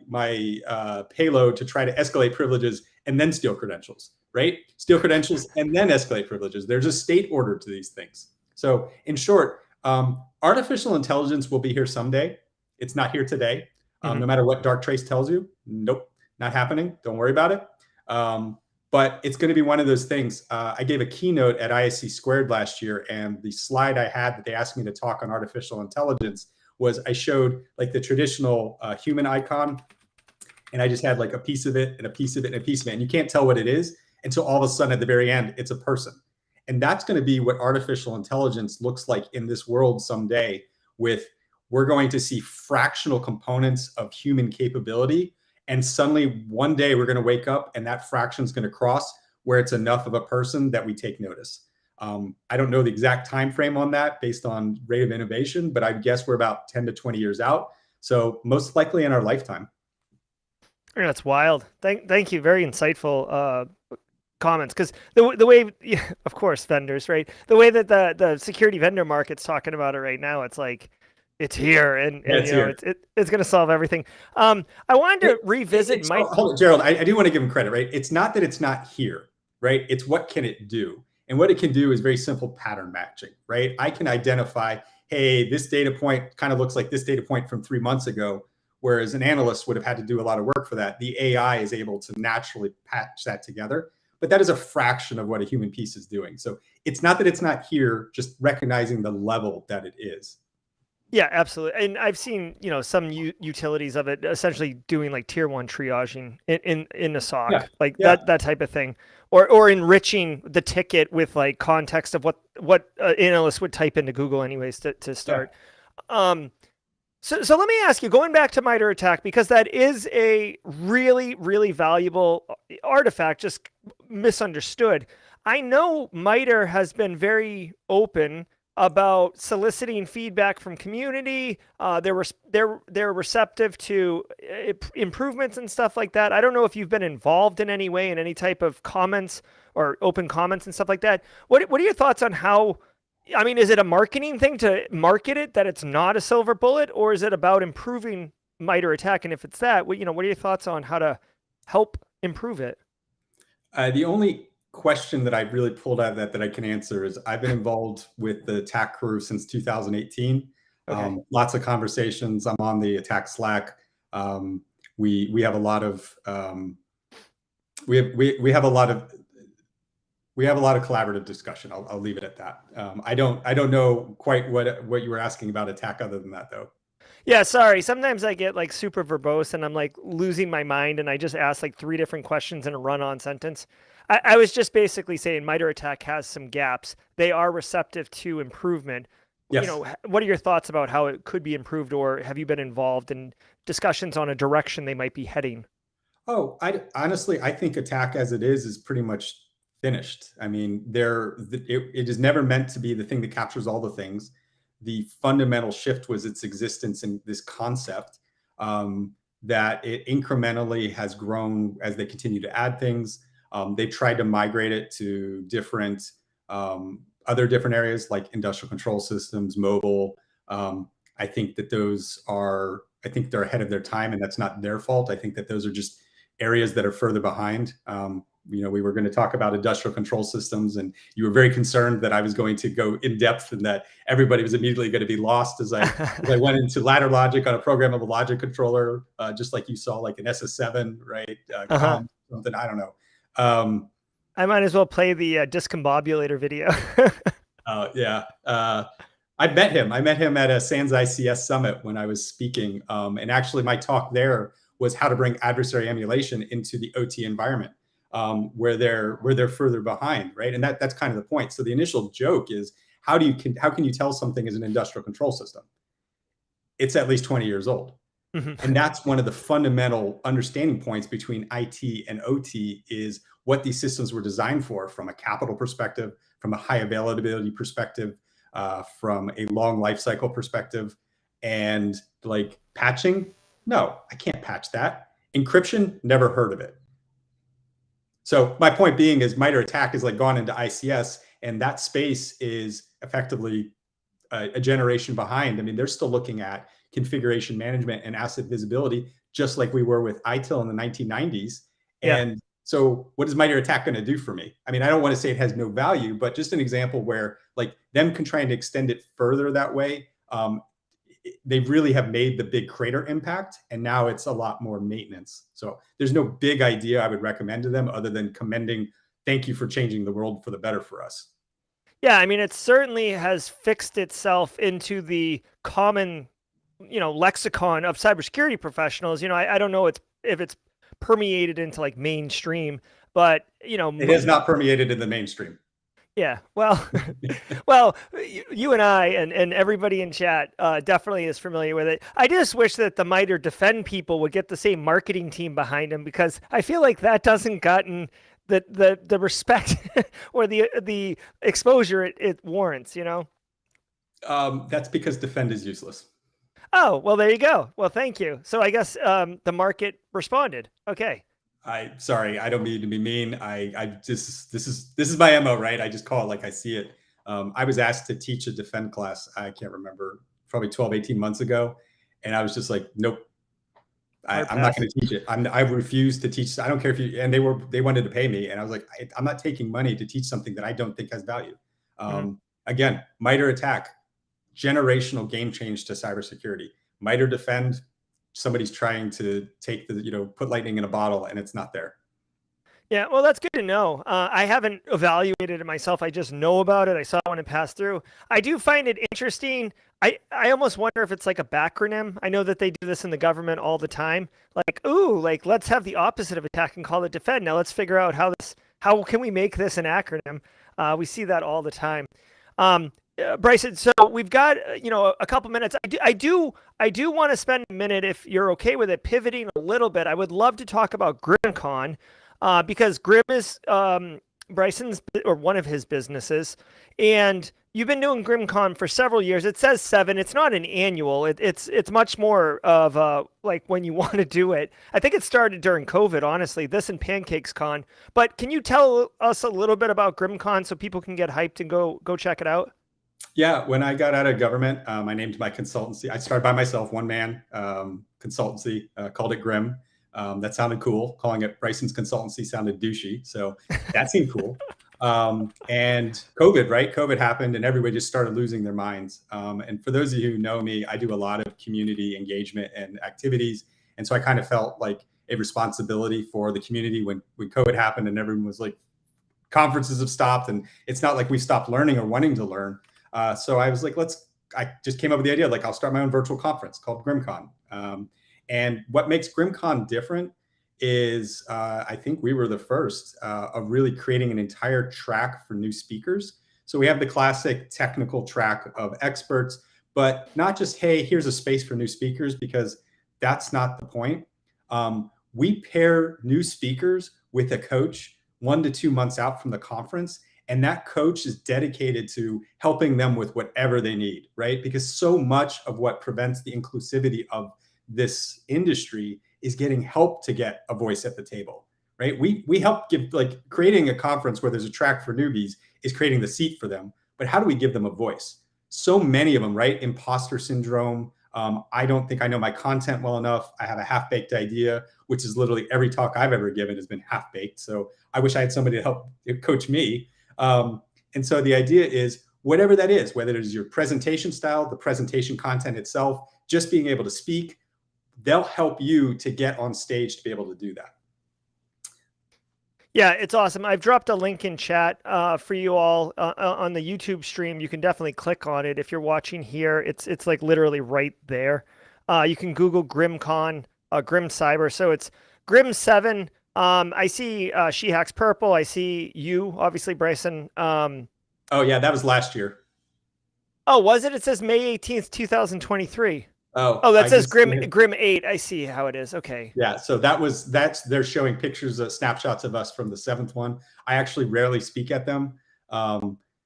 payload to try to escalate privileges and then steal credentials, right? Steal credentials and then escalate privileges. There's a state order to these things. So in short, artificial intelligence will be here someday. It's not here today. No matter what Darktrace tells you, nope, not happening. Don't worry about it. But it's going to be one of those things. I gave a keynote at ISC Squared last year, and the slide I had that they asked me to talk on artificial intelligence was I showed like the traditional human icon, and I just had like a piece of it and a piece of it and a piece of it. And you can't tell what it is until all of a sudden at the very end, it's a person. And that's going to be what artificial intelligence looks like in this world someday. We're going to see fractional components of human capability. And suddenly one day we're going to wake up and that fraction is going to cross where it's enough of a person that we take notice. I don't know the exact time frame on that based on rate of innovation, but I guess we're about 10 to 20 years out. So most likely in our lifetime. That's wild. Thank you. Very insightful comments. Because the way, of course, vendors, right? The way that the security vendor market's talking about it right now, it's like, it's here, and it's going to solve everything. I wanted to revisit Mike. Hold on, Gerald. I do want to give him credit, right? It's not that it's not here, right? It's what can it do? And what it can do is very simple pattern matching, right? I can identify, hey, this data point kind of looks like this data point from 3 months ago, whereas an analyst would have had to do a lot of work for that. The AI is able to naturally patch that together, but that is a fraction of what a human piece is doing. So it's not that it's not here, just recognizing the level that it is. Yeah, absolutely. And I've seen, some utilities of it essentially doing like tier 1 triaging in the SOC, that type of thing, or enriching the ticket with like context of what analysts would type into Google anyways to start. Yeah. So let me ask you, going back to MITRE ATT&CK, because that is a really, really valuable artifact, just misunderstood. I know MITRE has been very open about soliciting feedback from community. They're receptive to improvements and stuff like that. I don't know if you've been involved in any way in any type of comments or open comments and stuff like that. What are your thoughts on how? I mean, is it a marketing thing to market it that it's not a silver bullet, or is it about improving MITRE ATT&CK? And if it's that, what are your thoughts on how to help improve it? The only question that I really pulled out of that I can answer is I've been involved with the attack crew since 2018. Okay. Lots of conversations. I'm on the attack Slack. We have a lot of we have a lot of collaborative discussion. I'll leave it at that. I don't know quite what you were asking about attack other than that though. Yeah, sorry. Sometimes I get like super verbose and I'm like losing my mind and I just ask like 3 different questions in a run-on sentence. I was just basically saying MITRE ATT&CK has some gaps. They are receptive to improvement. Yes. What are your thoughts about how it could be improved, or have you been involved in discussions on a direction they might be heading? Oh, honestly, I think attack as it is pretty much finished. I mean, it is never meant to be the thing that captures all the things. The fundamental shift was its existence in this concept, that it incrementally has grown as they continue to add things. They tried to migrate it to different other different areas like industrial control systems, mobile. I think they're ahead of their time, and that's not their fault. I think that those are just areas that are further behind. We were going to talk about industrial control systems, and you were very concerned that I was going to go in depth and that everybody was immediately going to be lost as I went into ladder logic on a programmable logic controller, just like you saw, like an SS7, right? Something, I don't know. I might as well play the discombobulator video. Yeah. I met him at a SANS ICS summit when I was speaking. And actually my talk there was how to bring adversary emulation into the OT environment, where they're further behind, right? And that's kind of the point. So the initial joke is, how can you tell something is an industrial control system? It's at least 20 years old. And that's one of the fundamental understanding points between IT and OT, is what these systems were designed for, from a capital perspective, from a high availability perspective, from a long life cycle perspective. And like patching, no, I can't patch that. Encryption, never heard of it. So my point being is MITRE ATT&CK is like gone into ICS, and that space is effectively a generation behind. I mean, they're still looking at configuration management and asset visibility, just like we were with ITIL in the 1990s. Yeah. And so what is MITRE ATT&CK going to do for me? I mean, I don't want to say it has no value, but just an example where like them trying to extend it further that way, they really have made the big crater impact, and now it's a lot more maintenance. So there's no big idea I would recommend to them other than commending, thank you for changing the world for the better for us. Yeah, I mean, it certainly has fixed itself into the common, lexicon of cybersecurity professionals. I don't know if it's permeated into like mainstream, but it has not permeated in the mainstream. Yeah, well, well, you and I and everybody in chat definitely is familiar with it. I just wish that the MITRE Defend people would get the same marketing team behind them, because I feel like that doesn't gotten the respect or the exposure it warrants. That's because Defend is useless. Oh, well, there you go. Well, thank you. So I guess the market responded. Okay. Sorry, I don't mean to be mean. This is my MO, right? I just call it like I see it. I was asked to teach a Defend class. I can't remember, probably 12, 18 months ago. And I was just like, nope, I'm not going to teach it. I refuse to teach. I don't care if you, and they wanted to pay me. And I was like, I'm not taking money to teach something that I don't think has value. Again, MITRE ATT&CK, generational game change to cybersecurity. MITRE Defend, somebody's trying to take put lightning in a bottle, and it's not there. Yeah, well, that's good to know. I haven't evaluated it myself. I just know about it. I saw it when it passed through. I do find it interesting. I almost wonder if it's like a backronym. I know that they do this in the government all the time. Like, let's have the opposite of attack and call it defend. Now let's figure out how can we make this an acronym? We see that all the time. Bryson, so we've got a couple minutes. I do want to spend a minute, if you're okay with it, pivoting a little bit. I would love to talk about Grimmcon, because Grimm is Bryson's, or one of his businesses, and you've been doing Grimmcon for several years. It says 7. It's not an annual. It's much more of like when you want to do it. I think it started during COVID, honestly. This and Pancakes Con. But can you tell us a little bit about Grimmcon so people can get hyped and go check it out? Yeah, when I got out of government, I named my consultancy. I started by myself, one man consultancy, called it Grim. That sounded cool. Calling it Bryson's Consultancy sounded douchey. So that seemed cool. And COVID, right? COVID happened and everybody just started losing their minds. And for those of you who know me, I do a lot of community engagement and activities. And so I kind of felt like a responsibility for the community when COVID happened and everyone was like, conferences have stopped and it's not like we stopped learning or wanting to learn. So I was like, I just came up with the idea, like I'll start my own virtual conference called Grimmcon. And what makes Grimmcon different is I think we were the first of really creating an entire track for new speakers. So we have the classic technical track of experts, but not just, hey, here's a space for new speakers, because that's not the point. We pair new speakers with a coach 1 to 2 months out from the conference. And that coach is dedicated to helping them with whatever they need, right? Because so much of what prevents the inclusivity of this industry is getting help to get a voice at the table, right? We help give, like, creating a conference where there's a track for newbies is creating the seat for them. But how do we give them a voice? So many of them, right? Imposter syndrome. I don't think I know my content well enough. I have a half-baked idea, which is literally every talk I've ever given has been half-baked. So I wish I had somebody to help coach me. And so the idea is whatever that is, whether it is your presentation style, the presentation content itself, just being able to speak, they'll help you to get on stage to be able to do that. Yeah, it's awesome. I've dropped a link in chat for you all on the YouTube stream. You can definitely click on it. If you're watching here, it's like literally right there. You can Google Grimmcon, Grim Cyber. So it's Grim 7. I see She Hacks Purple. I see you, obviously, Bryson. Oh, yeah, that was last year. Oh, was it? It says May 18th, 2023. Oh, that says Grim 8. I see how it is. Okay. Yeah, so they're showing pictures of snapshots of us from the 7th one. I actually rarely speak at them.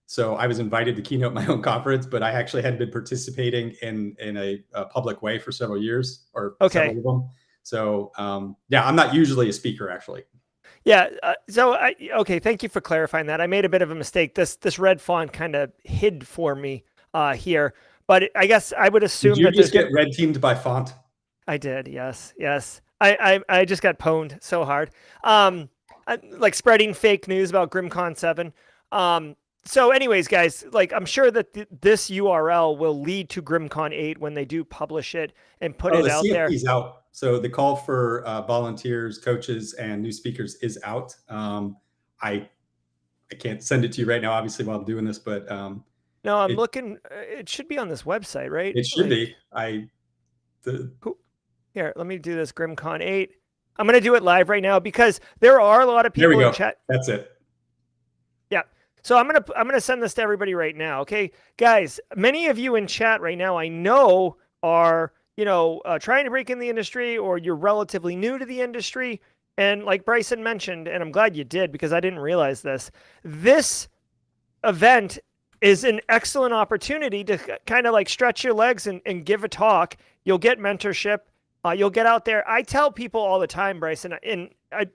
So I was invited to keynote my own conference, but I actually had been participating in a public way for several years, or several of them. So yeah, I'm not usually a speaker, actually. Yeah. Okay. Thank you for clarifying that. I made a bit of a mistake. This red font kind of hid for me here, but I guess I would assume did you just get red teamed by font? I did. Yes. I just got pwned so hard. Like spreading fake news about Grimmcon 7. So anyways, guys, like I'm sure that this URL will lead to Grimmcon 8 when they do publish it and put it out there. CFP's out. So the call for volunteers, coaches, and new speakers is out. I can't send it to you right now, obviously, while I'm doing this, but no, I'm looking. It should be on this website, right? It should be. Here, let me do this Grimmcon 8. I'm going to do it live right now because there are a lot of people in chat. That's it. Yeah. So I'm going to send this to everybody right now. Okay, guys, many of you in chat right now, I know are, trying to break in the industry, or you're relatively new to the industry. And like Bryson mentioned, and I'm glad you did because I didn't realize this event is an excellent opportunity to kind of like stretch your legs and give a talk. You'll get mentorship. You'll get out there. I tell people all the time, Bryson, and I,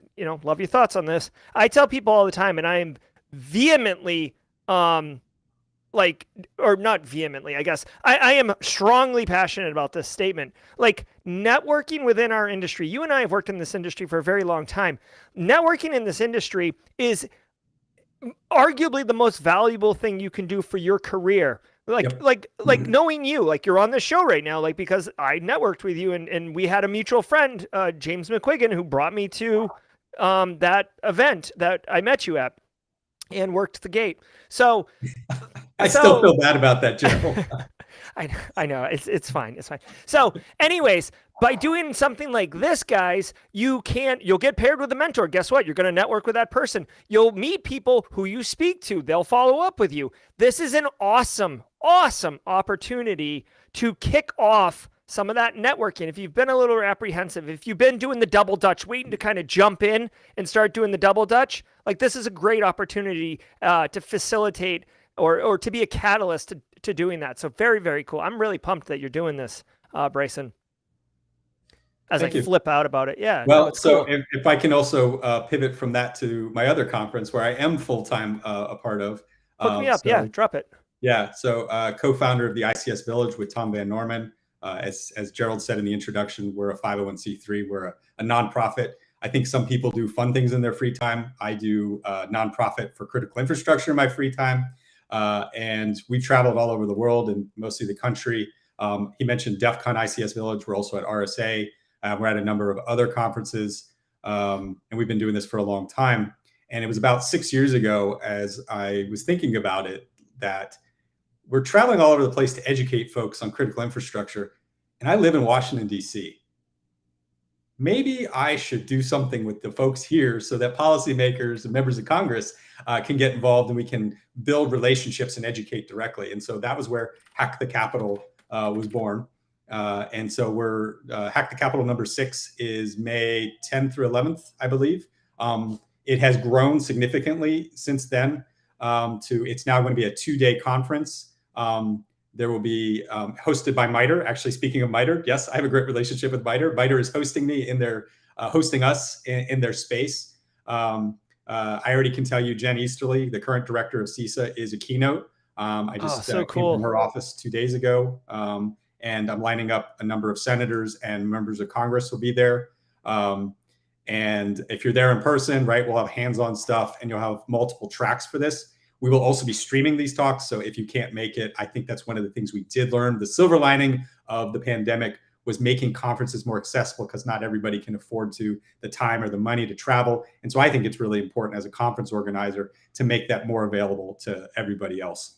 love your thoughts on this. I tell people all the time, and I am vehemently, or not vehemently, I guess. I am strongly passionate about this statement. Like networking within our industry. You and I have worked in this industry for a very long time. Networking in this industry is arguably the most valuable thing you can do for your career. Like knowing you, like you're on the show right now, like because I networked with you and we had a mutual friend, James McQuiggan, who brought me to that event that I met you at and worked the gate. So I still feel bad about that, Joe. I know it's fine. It's fine. So anyways, by doing something like this, guys, you'll get paired with a mentor. Guess what? You're going to network with that person. You'll meet people who you speak to. They'll follow up with you. This is an awesome opportunity to kick off some of that networking. If you've been a little apprehensive, if you've been doing the double Dutch, waiting to kind of jump in and start doing the double Dutch, like this is a great opportunity to facilitate or to be a catalyst to doing that. So very, very cool. I'm really pumped that you're doing this, Bryson. As Thank I you. flip out about it. Yeah, no, Well, it's so cool. if I can also pivot from that to my other conference where I am full-time a part of. Hook me up. Yeah, drop it. Yeah, so co-founder of the ICS Village with Tom Van Norman. As Gerald said in the introduction, we're a 501c3. We're a nonprofit. I think some people do fun things in their free time. I do nonprofit for critical infrastructure in my free time. And we've traveled all over the world and mostly the country. He mentioned DEF CON ICS Village. We're also at RSA. We're at a number of other conferences. And we've been doing this for a long time. And it was about 6 years ago, as I was thinking about it, that we're traveling all over the place to educate folks on critical infrastructure. And I live in Washington, D.C. Maybe I should do something with the folks here so that policymakers and members of Congress can get involved and we can build relationships and educate directly. And so that was where Hack the Capitol was born. And so we're Hack the Capitol number 6 is May 10th through 11th, I believe. It has grown significantly since then. It's now going to be a 2-day conference. There will be hosted by MITRE. Actually, speaking of MITRE, yes, I have a great relationship with MITRE. MITRE is hosting me in their hosting us in their space. I already can tell you, Jen Easterly, the current director of CISA, is a keynote. I just so came cool. from her office 2 days ago, and I'm lining up a number of senators and members of Congress will be there. And if you're there in person, right, we'll have hands-on stuff and you'll have multiple tracks for this. We will also be streaming these talks. So if you can't make it, I think that's one of the things we did learn. The silver lining of the pandemic was making conferences more accessible because not everybody can afford the time or the money to travel. And so I think it's really important as a conference organizer to make that more available to everybody else.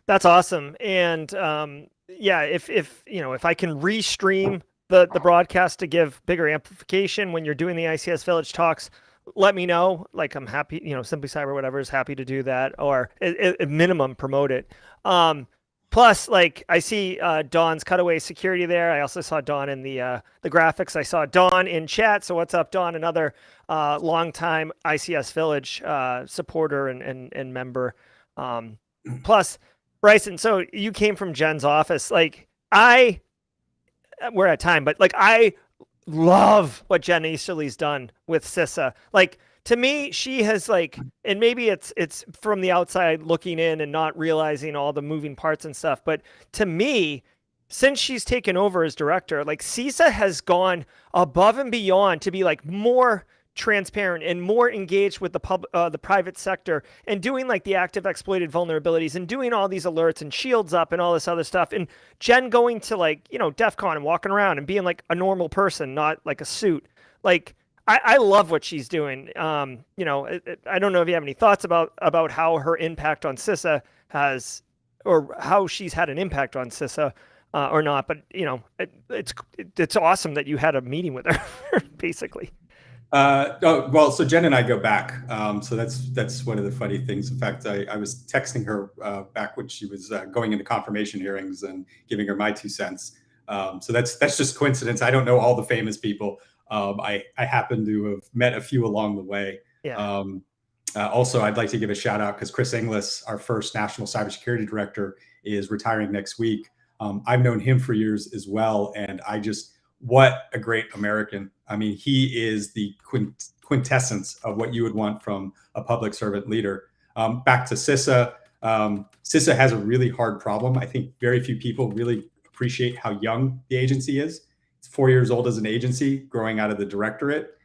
That's awesome. And yeah, if I can restream the broadcast to give bigger amplification when you're doing the ICS Village talks, let me know. Like, I'm happy, Simply Cyber, whatever, is happy to do that, or at minimum promote it. Plus, like, I see Dawn's Cutaway Security there. I also saw Dawn in the graphics. I saw Dawn in chat. So what's up, Dawn? Another longtime ICS Village supporter and member. Plus, Bryson, so you came from Jen's office. Like, we're at time, but like, I love what Jen Easterly's done with CISA. Like, to me, she has, like, and maybe it's from the outside looking in and not realizing all the moving parts and stuff, but to me, since she's taken over as director, like, CISA has gone above and beyond to be like more transparent and more engaged with the private sector, and doing like the active exploited vulnerabilities and doing all these alerts and shields up and all this other stuff. And Jen going to, like, DEF CON and walking around and being like a normal person, not like a suit. Like, I love what she's doing. I don't know if you have any thoughts about how her impact on CISA has, or how she's had an impact on CISA or not, but it's awesome that you had a meeting with her basically. So Jen and I go back. So that's one of the funny things. In fact, I was texting her back when she was going into confirmation hearings and giving her my 2 cents. So that's just coincidence. I don't know all the famous people. I happen to have met a few along the way. Yeah. Also, I'd like to give a shout out because Chris Inglis, our first national cybersecurity director, is retiring next week. I've known him for years as well, and what a great American. I mean, he is the quintessence of what you would want from a public servant leader. Back to CISA. CISA has a really hard problem. I think very few people really appreciate how young the agency is. It's 4 years old as an agency, growing out of the directorate.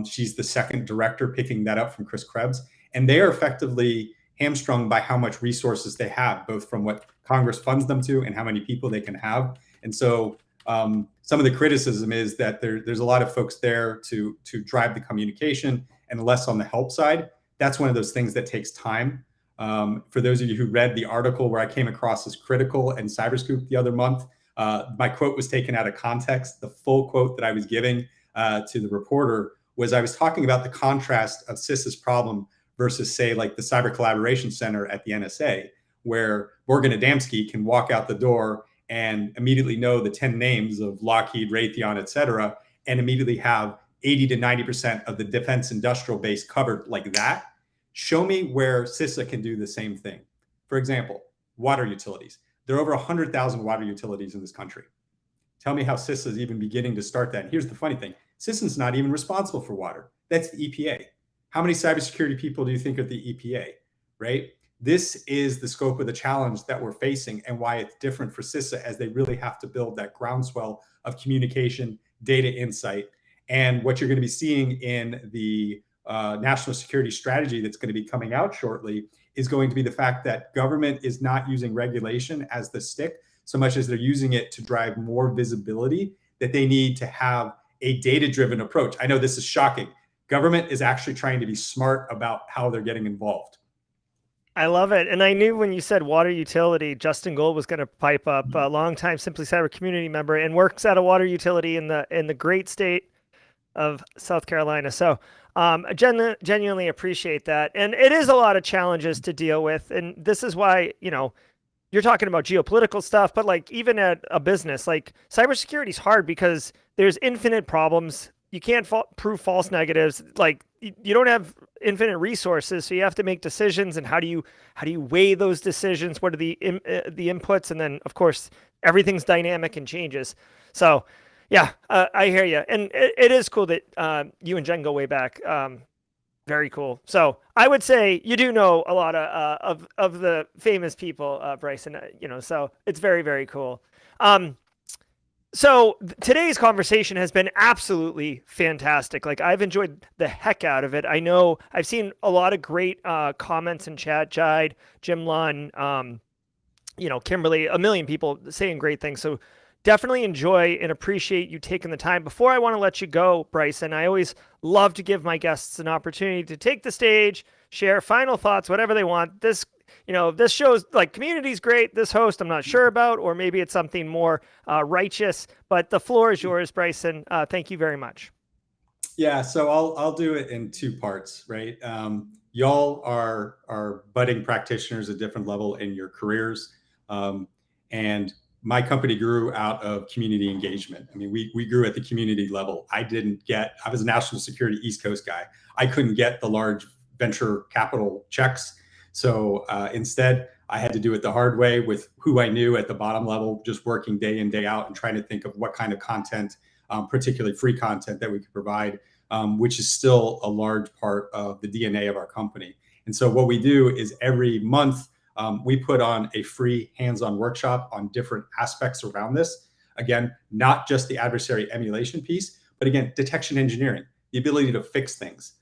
She's the second director, picking that up from Chris Krebs. And they are effectively hamstrung by how much resources they have, both from what Congress funds them to and how many people they can have. And so some of the criticism is that there's a lot of folks there to drive the communication and less on the help side. That's one of those things that takes time. For those of you who read the article where I came across as critical and Cyberscoop the other month, my quote was taken out of context. The full quote that I was giving to the reporter was I was talking about the contrast of CISA's problem versus, say, like the Cyber Collaboration Center at the NSA, where Morgan Adamski can walk out the door and immediately know the 10 names of Lockheed, Raytheon, et cetera, and immediately have 80 to 90% of the defense industrial base covered like that. Show me where CISA can do the same thing. For example, water utilities. There are over 100,000 water utilities in this country. Tell me how CISA is even beginning to start that. And here's the funny thing. CISA's not even responsible for water. That's the EPA. How many cybersecurity people do you think are at the EPA, right? This is the scope of the challenge that we're facing and why it's different for CISA, as they really have to build that groundswell of communication, data insight. And what you're going to be seeing in the national security strategy that's going to be coming out shortly is going to be the fact that government is not using regulation as the stick so much as they're using it to drive more visibility, that they need to have a data-driven approach. I know this is shocking. Government is actually trying to be smart about how they're getting involved. I love it. And I knew when you said water utility, Justin Gold was going to pipe up, a longtime Simply Cyber community member and works at a water utility in the great state of South Carolina. So genuinely appreciate that. And it is a lot of challenges to deal with. And this is why, you're talking about geopolitical stuff, but like even at a business, like cybersecurity is hard because there's infinite problems. You can't prove false negatives. Like you don't have infinite resources, so you have to make decisions. And how do you weigh those decisions? What are the inputs? And then of course everything's dynamic and changes. So yeah, I hear you. And it is cool that you and Jen go way back. Very cool. So I would say you do know a lot of the famous people, Bryson. So it's very, very cool. So today's conversation has been absolutely fantastic. Like I've enjoyed the heck out of it. I know I've seen a lot of great comments in chat. Jide, Jim Lunn, Kimberly, a million people saying great things. So definitely enjoy and appreciate you taking the time. Before I want to let you go, Bryson, I always love to give my guests an opportunity to take the stage, share final thoughts, whatever they want. This show's like community's great. This host, I'm not sure about, or maybe it's something more righteous, but the floor is yours, Bryson. Thank you very much. Yeah. So I'll do it in two parts, right? Y'all are budding practitioners at different level in your careers. And my company grew out of community engagement. I mean, we grew at the community level. I was a national security East Coast guy. I couldn't get the large venture capital checks. So instead, I had to do it the hard way with who I knew at the bottom level, just working day in, day out and trying to think of what kind of content, particularly free content, that we could provide, which is still a large part of the DNA of our company. And so what we do is every month, we put on a free hands-on workshop on different aspects around this. Again, not just the adversary emulation piece, but again, detection engineering, the ability to fix things.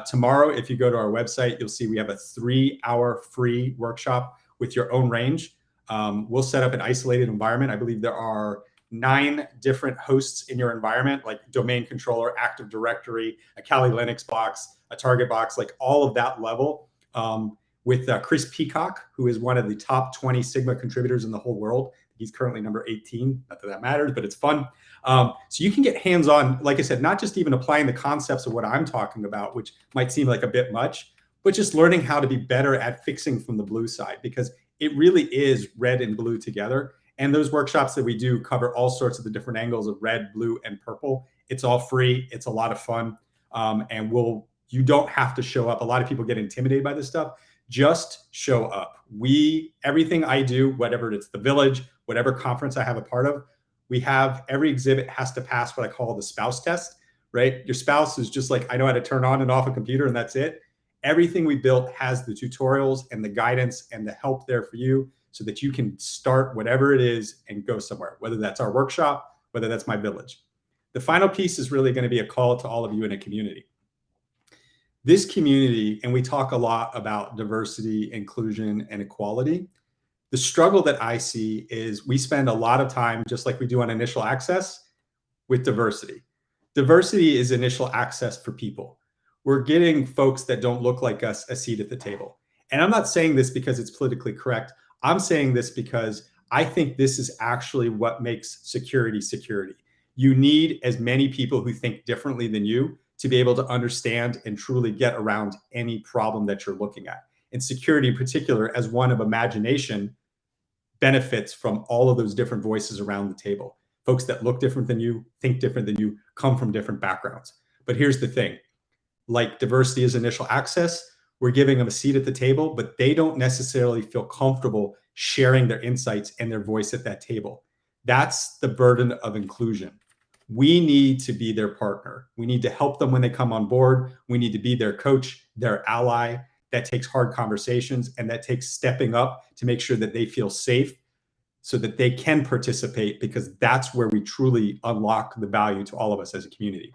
Tomorrow, if you go to our website, you'll see we have a 3-hour free workshop with your own range. We'll set up an isolated environment. I believe there are 9 different hosts in your environment, like domain controller, Active Directory, a Kali Linux box, a target box, like all of that level. With Chris Peacock, who is one of the top 20 Sigma contributors in the whole world. He's currently number 18. Not that that matters, but it's fun. So you can get hands-on, like I said, not just even applying the concepts of what I'm talking about, which might seem like a bit much, but just learning how to be better at fixing from the blue side, because it really is red and blue together. And those workshops that we do cover all sorts of the different angles of red, blue, and purple. It's all free. It's a lot of fun. And you don't have to show up. A lot of people get intimidated by this stuff. Just show up. Everything I do, whatever it's the Village, whatever conference I have a part of, every exhibit has to pass what I call the spouse test, right? Your spouse is just like, I know how to turn on and off a computer and that's it. Everything we built has the tutorials and the guidance and the help there for you so that you can start whatever it is and go somewhere, whether that's our workshop, whether that's my Village. The final piece is really going to be a call to all of you in a community. This community, and we talk a lot about diversity, inclusion, and equality. The struggle that I see is we spend a lot of time, just like we do on initial access, with diversity. Diversity is initial access for people. We're getting folks that don't look like us a seat at the table. And I'm not saying this because it's politically correct. I'm saying this because I think this is actually what makes security security. You need as many people who think differently than you to be able to understand and truly get around any problem that you're looking at. And security in particular, as one of imagination, benefits from all of those different voices around the table. Folks that look different than you, think different than you, come from different backgrounds. But here's the thing, like diversity is initial access, we're giving them a seat at the table, but they don't necessarily feel comfortable sharing their insights and their voice at that table. That's the burden of inclusion. We need to be their partner. We need to help them when they come on board. We need to be their coach, their ally. That takes hard conversations, and that takes stepping up to make sure that they feel safe so that they can participate, because that's where we truly unlock the value to all of us as a community.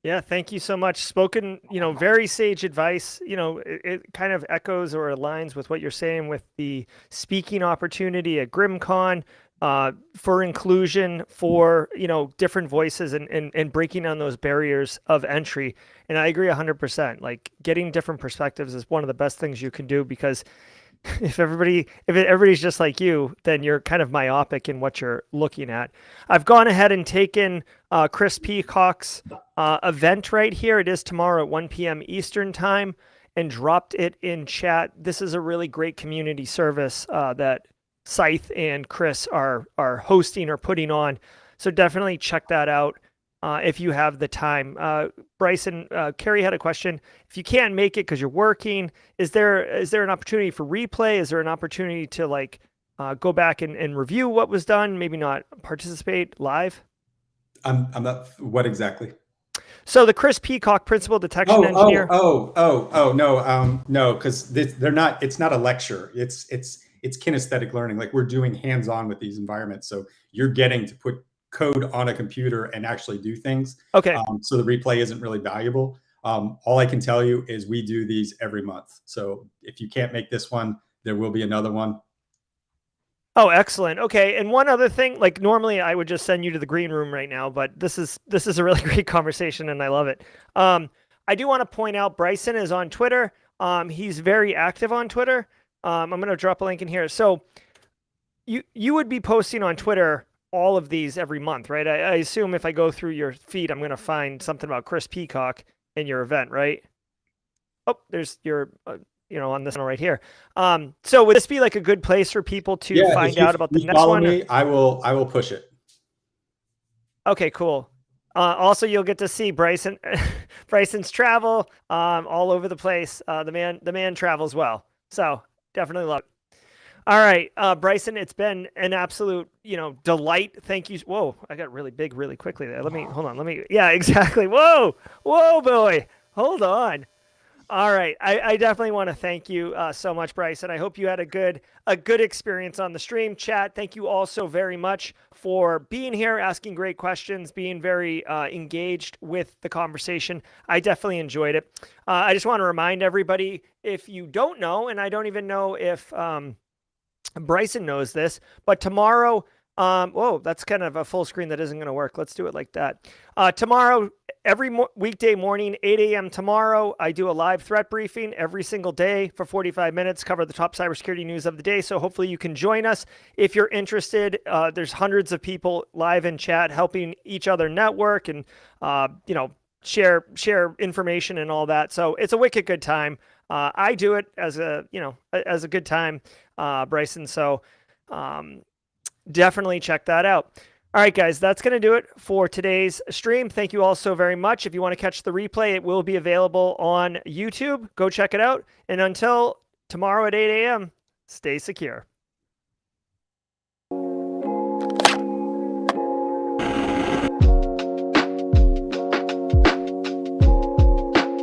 Yeah, thank you so much. Spoken, very sage advice. It kind of echoes or aligns with what you're saying with the speaking opportunity at Grimmcon, for inclusion, for, different voices and breaking down those barriers of entry. And I agree 100%. Like, getting different perspectives is one of the best things you can do, because if everybody's just like you, then you're kind of myopic in what you're looking at. I've gone ahead and taken Chris Peacock's event right here. It is tomorrow at 1 p.m. Eastern time, and dropped it in chat. This is a really great community service that Scythe and Chris are hosting or putting on. So definitely check that out if you have the time. Bryson, Carrie had a question. If you can't make it because you're working, is there an opportunity for replay? Is there an opportunity to go back and review what was done? Maybe not participate live? I'm not. What exactly? So the Chris Peacock, principal detection engineer. No, because they're not. It's not a lecture. It's kinesthetic learning. Like, we're doing hands-on with these environments, so you're getting to put code on a computer and actually do things. Okay. So the replay isn't really valuable. All I can tell you is we do these every month. So if you can't make this one, there will be another one. Oh, excellent. Okay. And one other thing, like, normally I would just send you to the green room right now, but this is a really great conversation and I love it. I do want to point out Bryson is on Twitter. He's very active on Twitter. I'm going to drop a link in here. So you would be posting on Twitter all of these every month, right? I assume if I go through your feed, I'm going to find something about Chris Peacock in your event, right? Oh, there's your, on this one right here. So would this be like a good place for people to find out about the next one? Me, I will push it. Okay, cool. Also, you'll get to see Bryson's travel all over the place. The man travels well. So definitely love it. All right, Bryson, it's been an absolute, delight. Thank you. Whoa, I got really big really quickly there. Hold on. Yeah, exactly. Whoa, boy. Hold on. All right. I definitely want to thank you so much, Bryson. I hope you had a good experience on the stream. Chat, thank you all so very much for being here, asking great questions, being very engaged with the conversation. I definitely enjoyed it. I just want to remind everybody, if you don't know, and I don't even know if Bryson knows this, but tomorrow, whoa, that's kind of a full screen that isn't going to work. Let's do it like that. Tomorrow, every weekday morning, 8 a.m. tomorrow, I do a live threat briefing every single day for 45 minutes, cover the top cybersecurity news of the day. So hopefully you can join us if you're interested. There's hundreds of people live in chat helping each other network and, share information and all that. So it's a wicked good time. I do it as a good time, Bryson. So definitely check that out. All right, guys, that's going to do it for today's stream. Thank you all so very much. If you want to catch the replay, it will be available on YouTube. Go check it out. And until tomorrow at 8 a.m., stay secure.